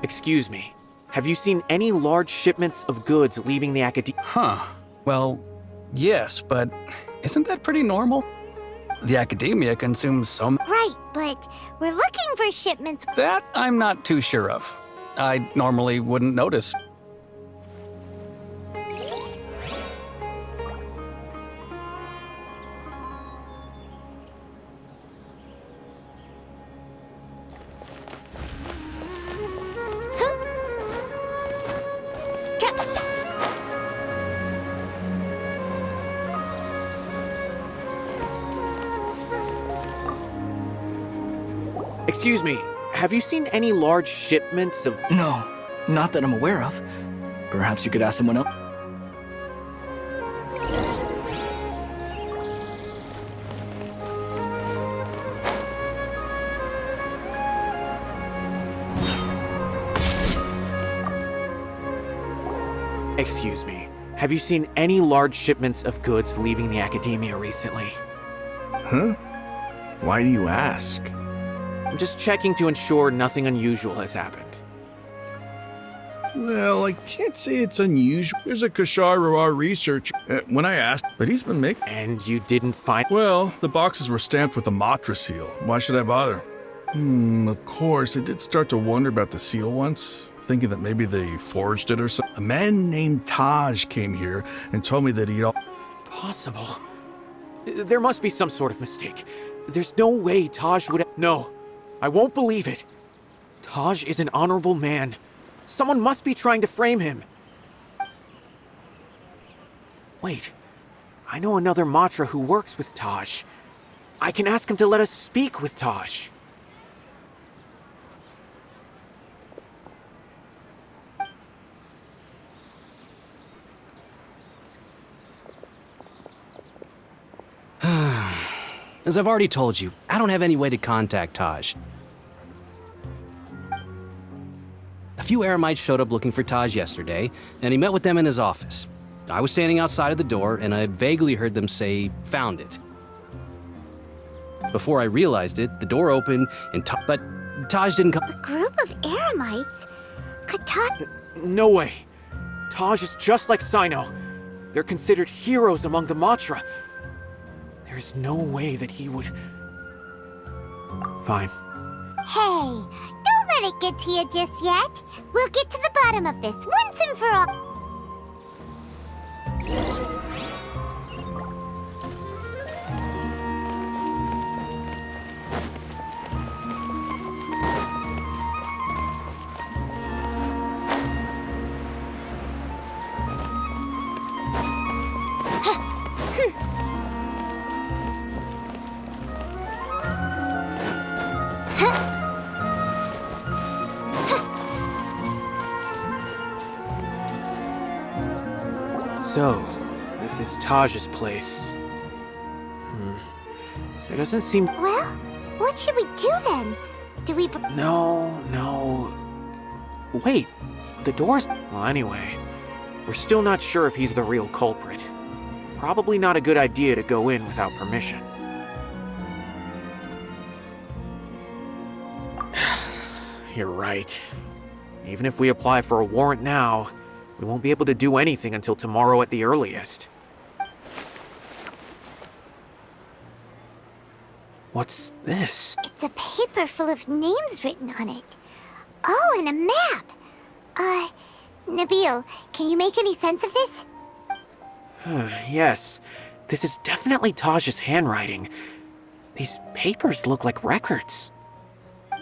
Speaker 3: Excuse me. Have you seen any large shipments of goods leaving the Academia?
Speaker 14: Huh. Well, yes, but isn't that pretty normal? The Academia consumes so much.
Speaker 2: Right, but we're looking for shipments.
Speaker 14: That I'm not too sure of. I normally wouldn't notice.
Speaker 3: Excuse me, have you seen any large shipments of—
Speaker 15: No, not that I'm aware of. Perhaps you could ask someone else.
Speaker 3: Excuse me, have you seen any large shipments of goods leaving the Academia recently?
Speaker 16: Huh? Why do you ask?
Speaker 3: I'm just checking to ensure nothing unusual has happened.
Speaker 16: Well, I can't say it's unusual. There's a Kashar researcher. When I asked, but he's been making—
Speaker 3: And you didn't find—
Speaker 16: Well, the boxes were stamped with a Matra seal. Why should I bother? Of course, I did start to wonder about the seal once, thinking that maybe they forged it or something. A man named Taj came here and told me that he'd—
Speaker 3: Impossible. There must be some sort of mistake. There's no way Taj would— No, I won't believe it. Taj is an honorable man. Someone must be trying to frame him. Wait, I know another Matra who works with Taj. I can ask him to let us speak with Taj.
Speaker 17: As I've already told you, I don't have any way to contact Taj. A few Eremites showed up looking for Taj yesterday, and he met with them in his office. I was standing outside of the door, and I vaguely heard them say, "Found it." Before I realized it, the door opened, and but Taj didn't come.
Speaker 2: A group of Eremites? Could Taj...
Speaker 3: No way. Taj is just like Cyno. They're considered heroes among the Matra. There's no way that he would... Fine.
Speaker 2: Hey, don't let it get to you just yet. We'll get to the bottom of this once and for all.
Speaker 3: So, this is Taj's place. There doesn't seem...
Speaker 2: Well, what should we do then? Do we...
Speaker 3: No. Wait, the door's... Well, anyway, we're still not sure if he's the real culprit. Probably not a good idea to go in without permission. You're right. Even if we apply for a warrant now, we won't be able to do anything until tomorrow at the earliest. What's this?
Speaker 2: It's a paper full of names written on it. Oh, and a map. Nabil, can you make any sense of this?
Speaker 3: Yes, this is definitely Taj's handwriting. These papers look like records.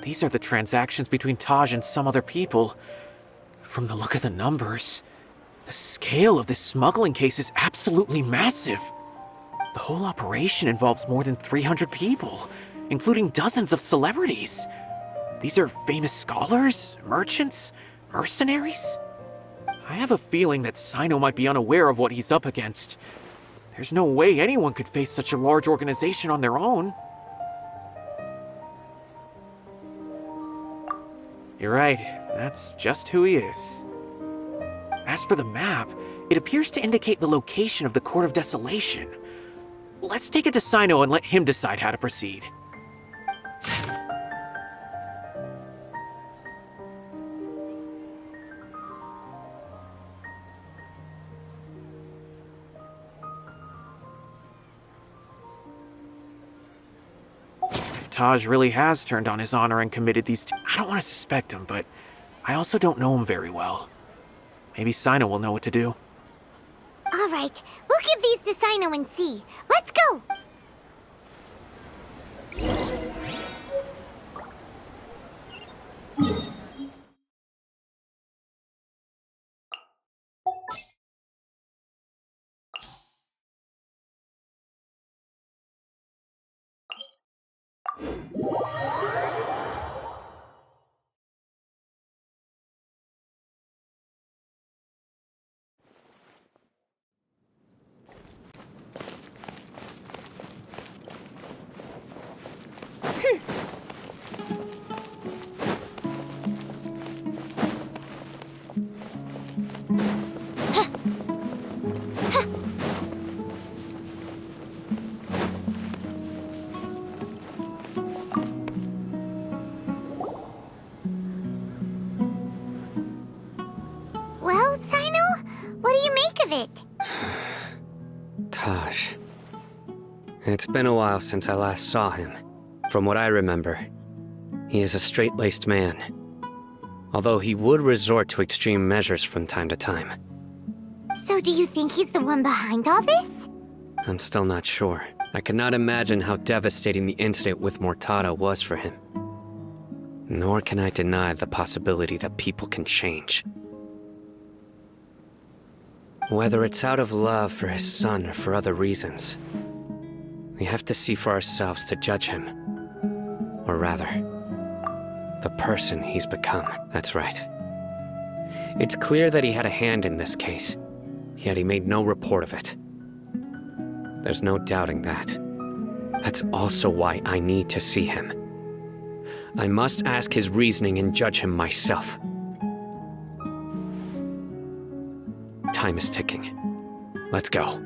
Speaker 3: These are the transactions between Taj and some other people. From the look of the numbers, the scale of this smuggling case is absolutely massive. The whole operation involves more than 300 people, including dozens of celebrities. These are famous scholars, merchants, mercenaries. I have a feeling that Cyno might be unaware of what he's up against. There's no way anyone could face such a large organization on their own. You're right, that's just who he is. As for the map, it appears to indicate the location of the Court of Desolation. Let's take it to Cyno and let him decide how to proceed. If Taj really has turned on his honor and committed these I don't want to suspect him, but I also don't know him very well. Maybe Cyno will know what to do.
Speaker 2: All right, we'll give these to Cyno and see. Let's go! Well, Cyno, what do you make of it?
Speaker 6: Taj. It's been a while since I last saw him. From what I remember, he is a straight-laced man. Although he would resort to extreme measures from time to time.
Speaker 2: So do you think he's the one behind all this?
Speaker 6: I'm still not sure. I cannot imagine how devastating the incident with Mortada was for him. Nor can I deny the possibility that people can change. Whether it's out of love for his son or for other reasons, we have to see for ourselves to judge him. Or rather, the person he's become. That's right. It's clear that he had a hand in this case, yet he made no report of it. There's no doubting that. That's also why I need to see him. I must ask his reasoning and judge him myself. Time is ticking. Let's go.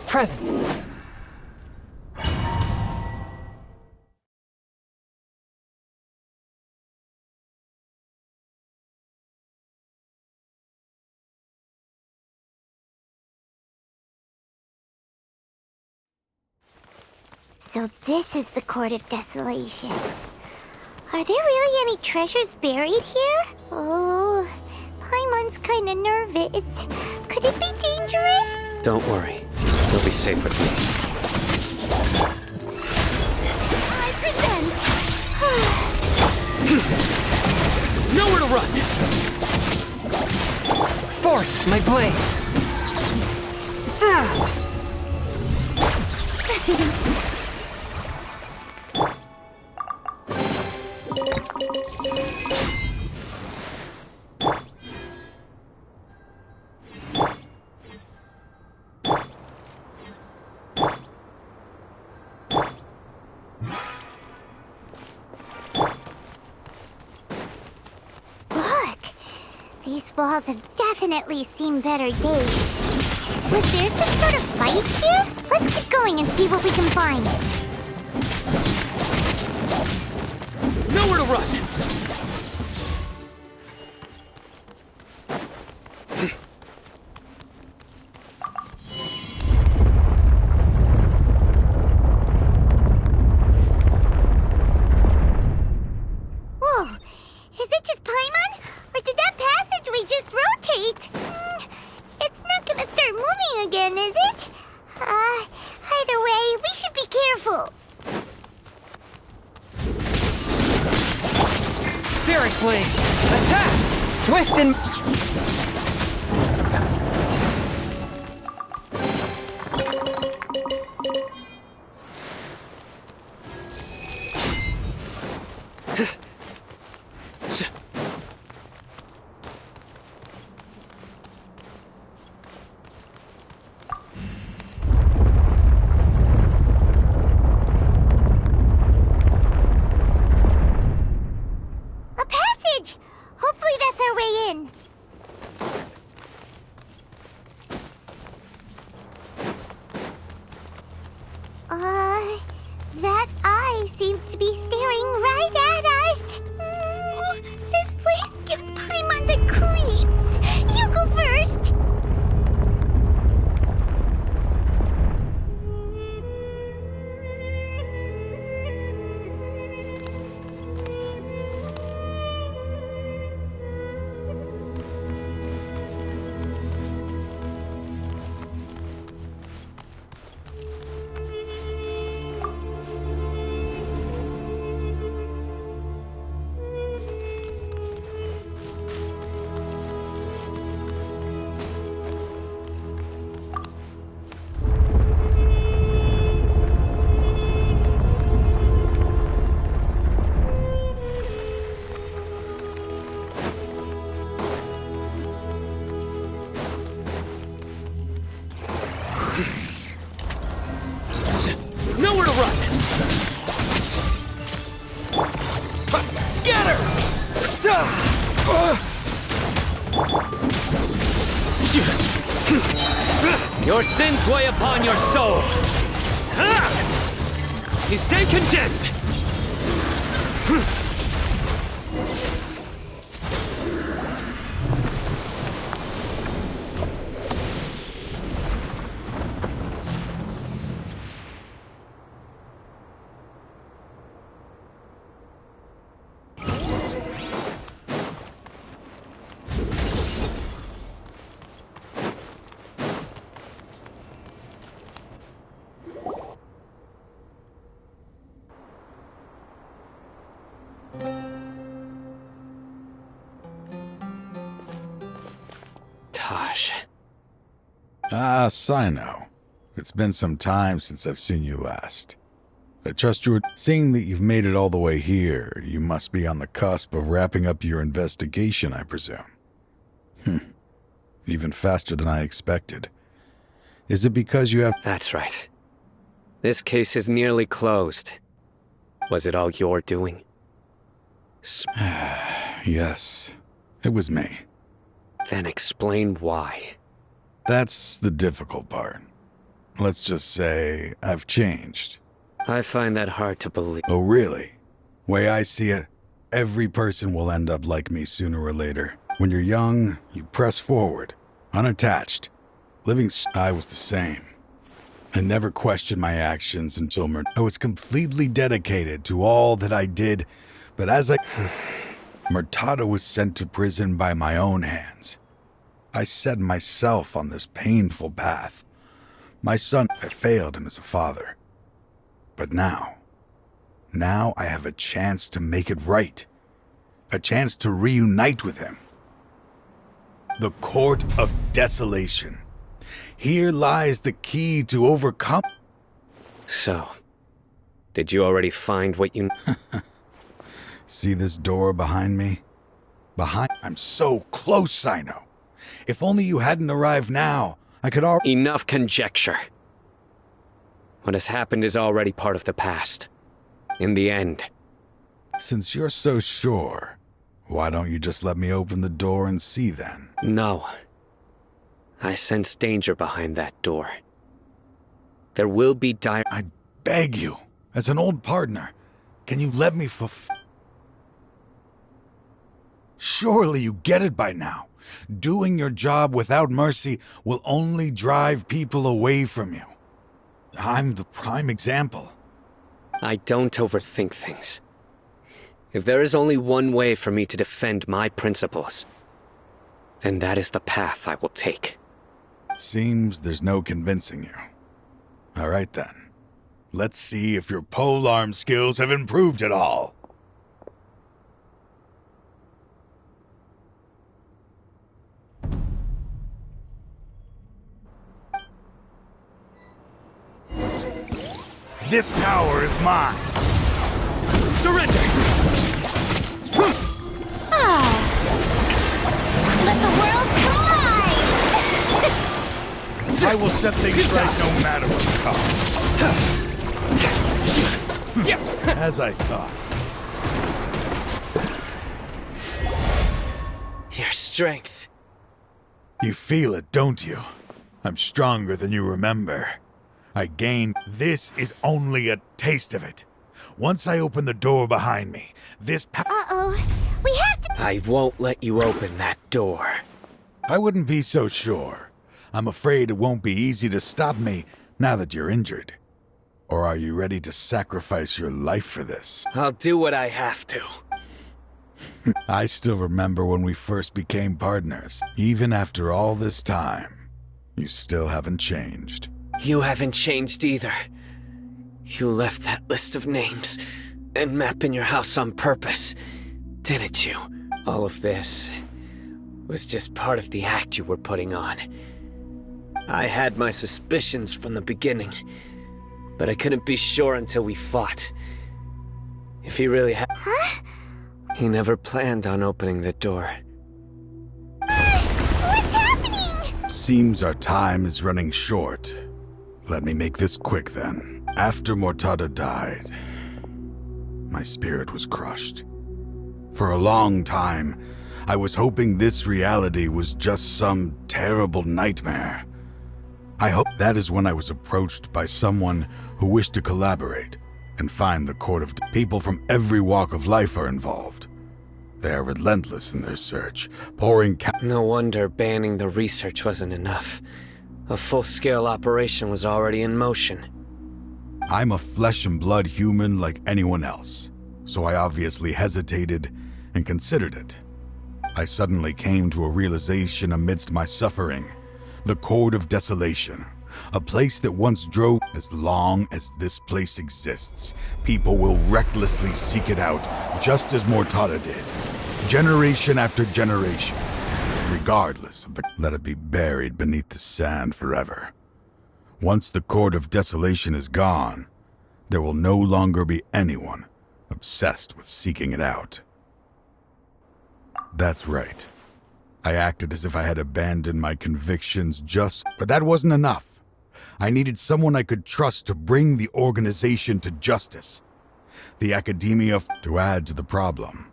Speaker 1: Present.
Speaker 2: So this is the Court of Desolation. Are there really any treasures buried here? Oh, Paimon's kinda nervous. Could it be dangerous?
Speaker 6: Don't worry. You'll be safe with me.
Speaker 10: I present.
Speaker 1: Nowhere to run! Forth, my blade!
Speaker 2: These walls have definitely seen better days. Was there some sort of fight here? Let's keep going and see what we can find.
Speaker 1: Nowhere to run!
Speaker 2: Whoa, is it just Paimon? Or did that passageway just rotate? It's not gonna start moving again, is it? Either way, we should be careful.
Speaker 1: Spirit Blade! Attack! Swift and...
Speaker 2: A passage! Hopefully that's our way in. That eye seems to be staring right at us. This place gives Paimon the creeps. You go first.
Speaker 8: Nowhere to run! Scatter!
Speaker 1: Your sins weigh upon your soul! You stay condemned!
Speaker 6: Taj.
Speaker 18: Ah, Cyno. It's been some time since I've seen you last. I trust you. Seeing that you've made it all the way here, you must be on the cusp of wrapping up your investigation, I presume. Even faster than I expected. Is it because you have...
Speaker 6: That's right. This case is nearly closed. Was it all your doing?
Speaker 18: Yes, it was me.
Speaker 6: Then explain why.
Speaker 18: That's the difficult part. Let's just say I've changed.
Speaker 6: I find that hard to believe.
Speaker 18: Oh, really? Way I see it, every person will end up like me sooner or later. When you're young, you press forward, unattached. I was the same. I never questioned my actions until I was completely dedicated to all that I did, but as Murtada was sent to prison by my own hands. I set myself on this painful path. My son, I failed him as a father. But now I have a chance to make it right. A chance to reunite with him. The Court of Desolation. Here lies the key to overcome.
Speaker 6: So, did you already find what you...
Speaker 18: See this door behind me? I'm so close, Cyno. If only you hadn't arrived now, I could already...
Speaker 6: Enough conjecture. What has happened is already part of the past. In the end.
Speaker 18: Since you're so sure, why don't you just let me open the door and see then?
Speaker 6: No. I sense danger behind that door. There will be dire...
Speaker 18: I beg you, as an old partner, can you let me Surely you get it by now. Doing your job without mercy will only drive people away from you. I'm the prime example.
Speaker 6: I don't overthink things. If there is only one way for me to defend my principles, then that is the path I will take.
Speaker 18: Seems there's no convincing you. All right then. Let's see if your polearm skills have improved at all. This power is mine.
Speaker 8: Surrender!
Speaker 10: Let the world collide!
Speaker 18: I will set things right no matter what the cost. As I thought.
Speaker 6: Your strength.
Speaker 18: You feel it, don't you? I'm stronger than you remember. I gained. This is only a taste of it. Once I open the door behind me, this
Speaker 2: Uh-oh. We have to...
Speaker 6: I won't let you open that door.
Speaker 18: I wouldn't be so sure. I'm afraid it won't be easy to stop me now that you're injured. Or are you ready to sacrifice your life for this?
Speaker 6: I'll do what I have to.
Speaker 18: I still remember when we first became partners. Even after all this time, you still haven't changed.
Speaker 6: You haven't changed either. You left that list of names and map in your house on purpose, didn't you? All of this was just part of the act you were putting on. I had my suspicions from the beginning, but I couldn't be sure until we fought. If he really had...
Speaker 2: Huh?
Speaker 6: He never planned on opening the door.
Speaker 2: What's happening?
Speaker 18: Seems our time is running short. Let me make this quick then. After Mortada died, my spirit was crushed. For a long time, I was hoping this reality was just some terrible nightmare. I hope that is when I was approached by someone who wished to collaborate and find the Court of... People from every walk of life are involved. They are relentless in their search, pouring...
Speaker 6: No wonder banning the research wasn't enough. A full-scale operation was already in motion.
Speaker 18: I'm a flesh and blood human like anyone else, so I obviously hesitated and considered it. I suddenly came to a realization amidst my suffering. The Court of Desolation. A place that once drove. As long as this place exists, people will recklessly seek it out, just as Mortada did. Generation after generation. Regardless of the... Let it be buried beneath the sand forever. Once the Court of Desolation is gone, there will no longer be anyone obsessed with seeking it out. That's right. I acted as if I had abandoned my convictions but that wasn't enough. I needed someone I could trust to bring the organization to justice. The academia to add to the problem.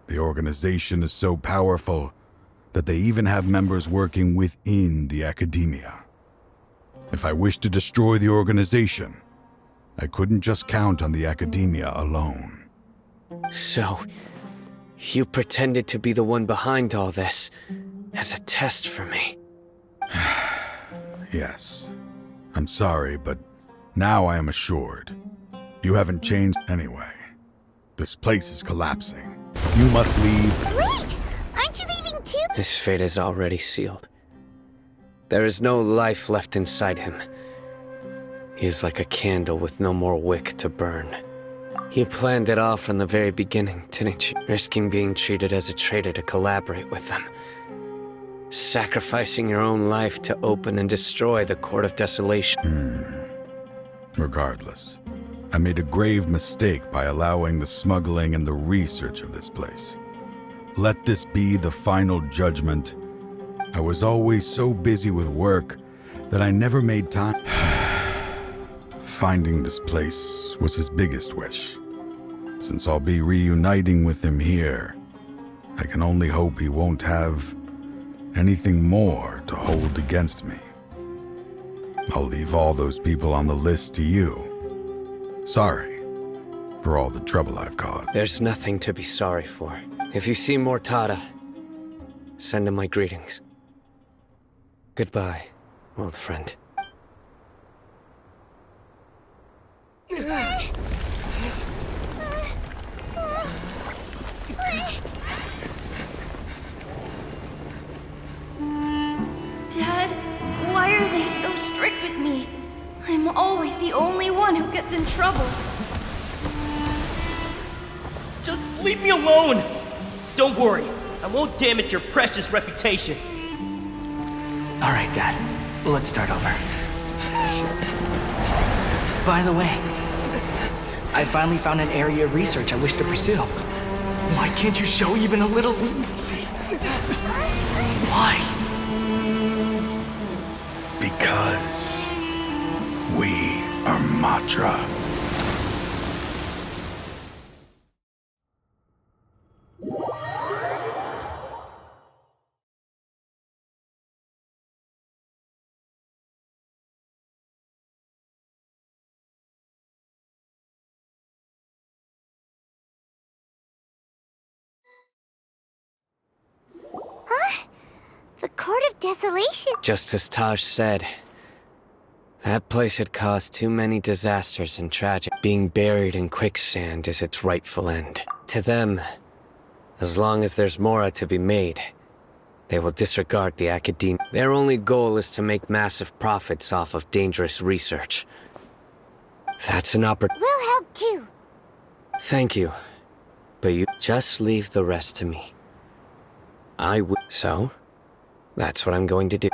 Speaker 18: The organization is so powerful that they even have members working within the academia. If I wished to destroy the organization, I couldn't just count on the academia alone.
Speaker 6: So, you pretended to be the one behind all this, as a test for me.
Speaker 18: Yes. I'm sorry, but now I am assured. You haven't changed anyway. This place is collapsing. You must leave.
Speaker 2: Wait! Aren't you leaving too?
Speaker 6: His fate is already sealed. There is no life left inside him. He is like a candle with no more wick to burn. You planned it all from the very beginning, didn't you? Risking being treated as a traitor to collaborate with them. Sacrificing your own life to open and destroy the Court of Desolation.
Speaker 18: Regardless, I made a grave mistake by allowing the smuggling and the research of this place. Let this be the final judgment. I was always so busy with work that I never made time. Finding this place was his biggest wish. Since I'll be reuniting with him here, I can only hope he won't have anything more to hold against me. I'll leave all those people on the list to you. Sorry for all the trouble I've caused.
Speaker 6: There's nothing to be sorry for. If you see Mortada, send him my greetings. Goodbye, old friend.
Speaker 10: Dad, why are they so strict with me? I'm always the only one who gets in trouble.
Speaker 8: Just leave me alone! Don't worry, I won't damage your precious reputation.
Speaker 15: All right, Dad. Let's start over. By the way, I finally found an area of research I wish to pursue. Why can't you show even a little leniency? Why?
Speaker 18: Because we are Matra.
Speaker 2: The Court of Desolation.
Speaker 6: Just as Taj said, that place had caused too many disasters and tragedy. Being buried in quicksand is its rightful end. To them, as long as there's Mora to be made, they will disregard the academia. Their only goal is to make massive profits off of dangerous research. That's an opportunity.
Speaker 2: We'll help too.
Speaker 6: Thank you. But you just leave the rest to me. I will. So, that's what I'm going to do.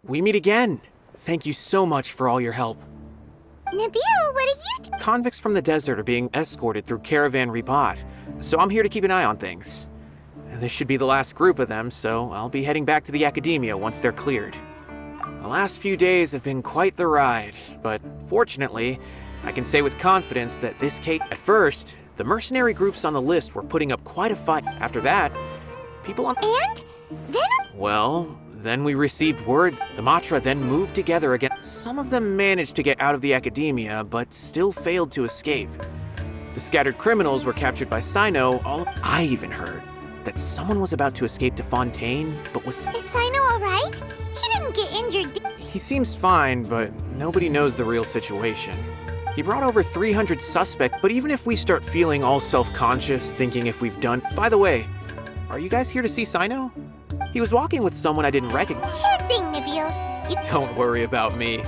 Speaker 3: We meet again. Thank you so much for all your help.
Speaker 2: Nabil, what are you doing?
Speaker 3: Convicts from the desert are being escorted through Caravan Ribat, so I'm here to keep an eye on things. This should be the last group of them, so I'll be heading back to the Academia once they're cleared. The last few days have been quite the ride, but fortunately, I can say with confidence that this case... At first, the mercenary groups on the list were putting up quite a fight. After that, people on...
Speaker 2: And? Then...
Speaker 3: Well, then we received word. The Matra then moved together again. Some of them managed to get out of the Academia, but still failed to escape. The scattered criminals were captured by Cyno. I even heard that someone was about to escape to Fontaine, but was...
Speaker 2: Is Cyno alright? He didn't get injured.
Speaker 3: He seems fine, but nobody knows the real situation. He brought over 300 suspects, but even if we start feeling all self-conscious, thinking if we've done... By the way, are you guys here to see Cyno? He was walking with someone I didn't recognize.
Speaker 2: Sure thing, Nabil. You...
Speaker 3: Don't worry about me.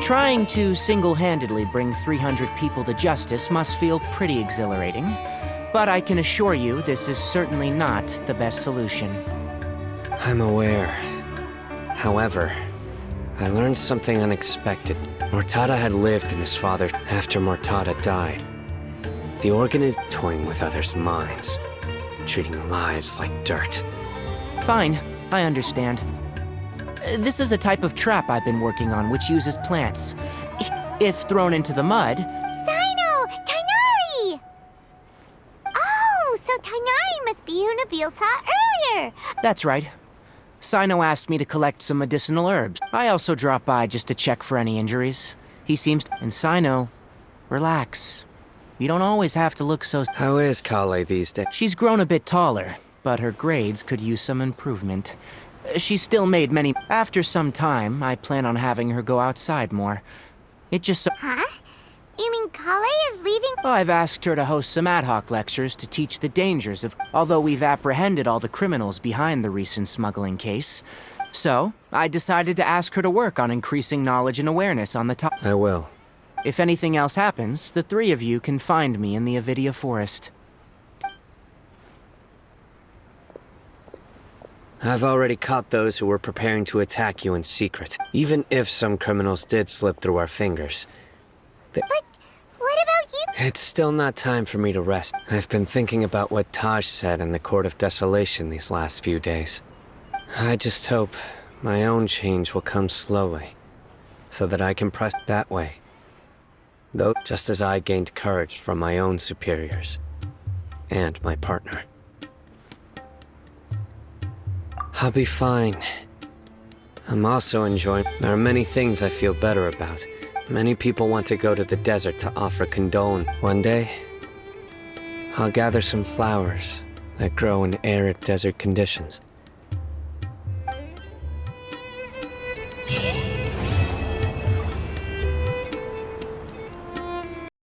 Speaker 19: Trying to single-handedly bring 300 people to justice must feel pretty exhilarating, but I can assure you this is certainly not the best solution.
Speaker 6: I'm aware. However, I learned something unexpected. Mortada had lived in his father after Mortada died. The organ is toying with others' minds, treating lives like dirt.
Speaker 19: Fine, I understand. This is a type of trap I've been working on which uses plants. If thrown into the mud...
Speaker 2: Cyno! Tainari! Oh, so Tainari must be who Nabil saw earlier!
Speaker 19: That's right. Cyno asked me to collect some medicinal herbs. I also dropped by just to check for any injuries. He seems to... And Cyno, relax. You don't always have to look so...
Speaker 6: How is Kale these days?
Speaker 19: She's grown a bit taller, but her grades could use some improvement. She's still made many... After some time, I plan on having her go outside more. It just so...
Speaker 2: Huh? You mean Kale is leaving?
Speaker 19: Oh, I've asked her to host some ad hoc lectures to teach the dangers of... Although we've apprehended all the criminals behind the recent smuggling case. So, I decided to ask her to work on increasing knowledge and awareness on the top...
Speaker 6: I will.
Speaker 19: If anything else happens, the three of you can find me in the Avidia Forest.
Speaker 6: I've already caught those who were preparing to attack you in secret. Even if some criminals did slip through our fingers.
Speaker 2: But what about you?
Speaker 6: It's still not time for me to rest. I've been thinking about what Taj said in the Court of Desolation these last few days. I just hope my own change will come slowly, so that I can press that way. Though, just as I gained courage from my own superiors, and my partner. I'll be fine. I'm also enjoying... There are many things I feel better about. Many people want to go to the desert to offer condolence. One day, I'll gather some flowers that grow in arid desert conditions.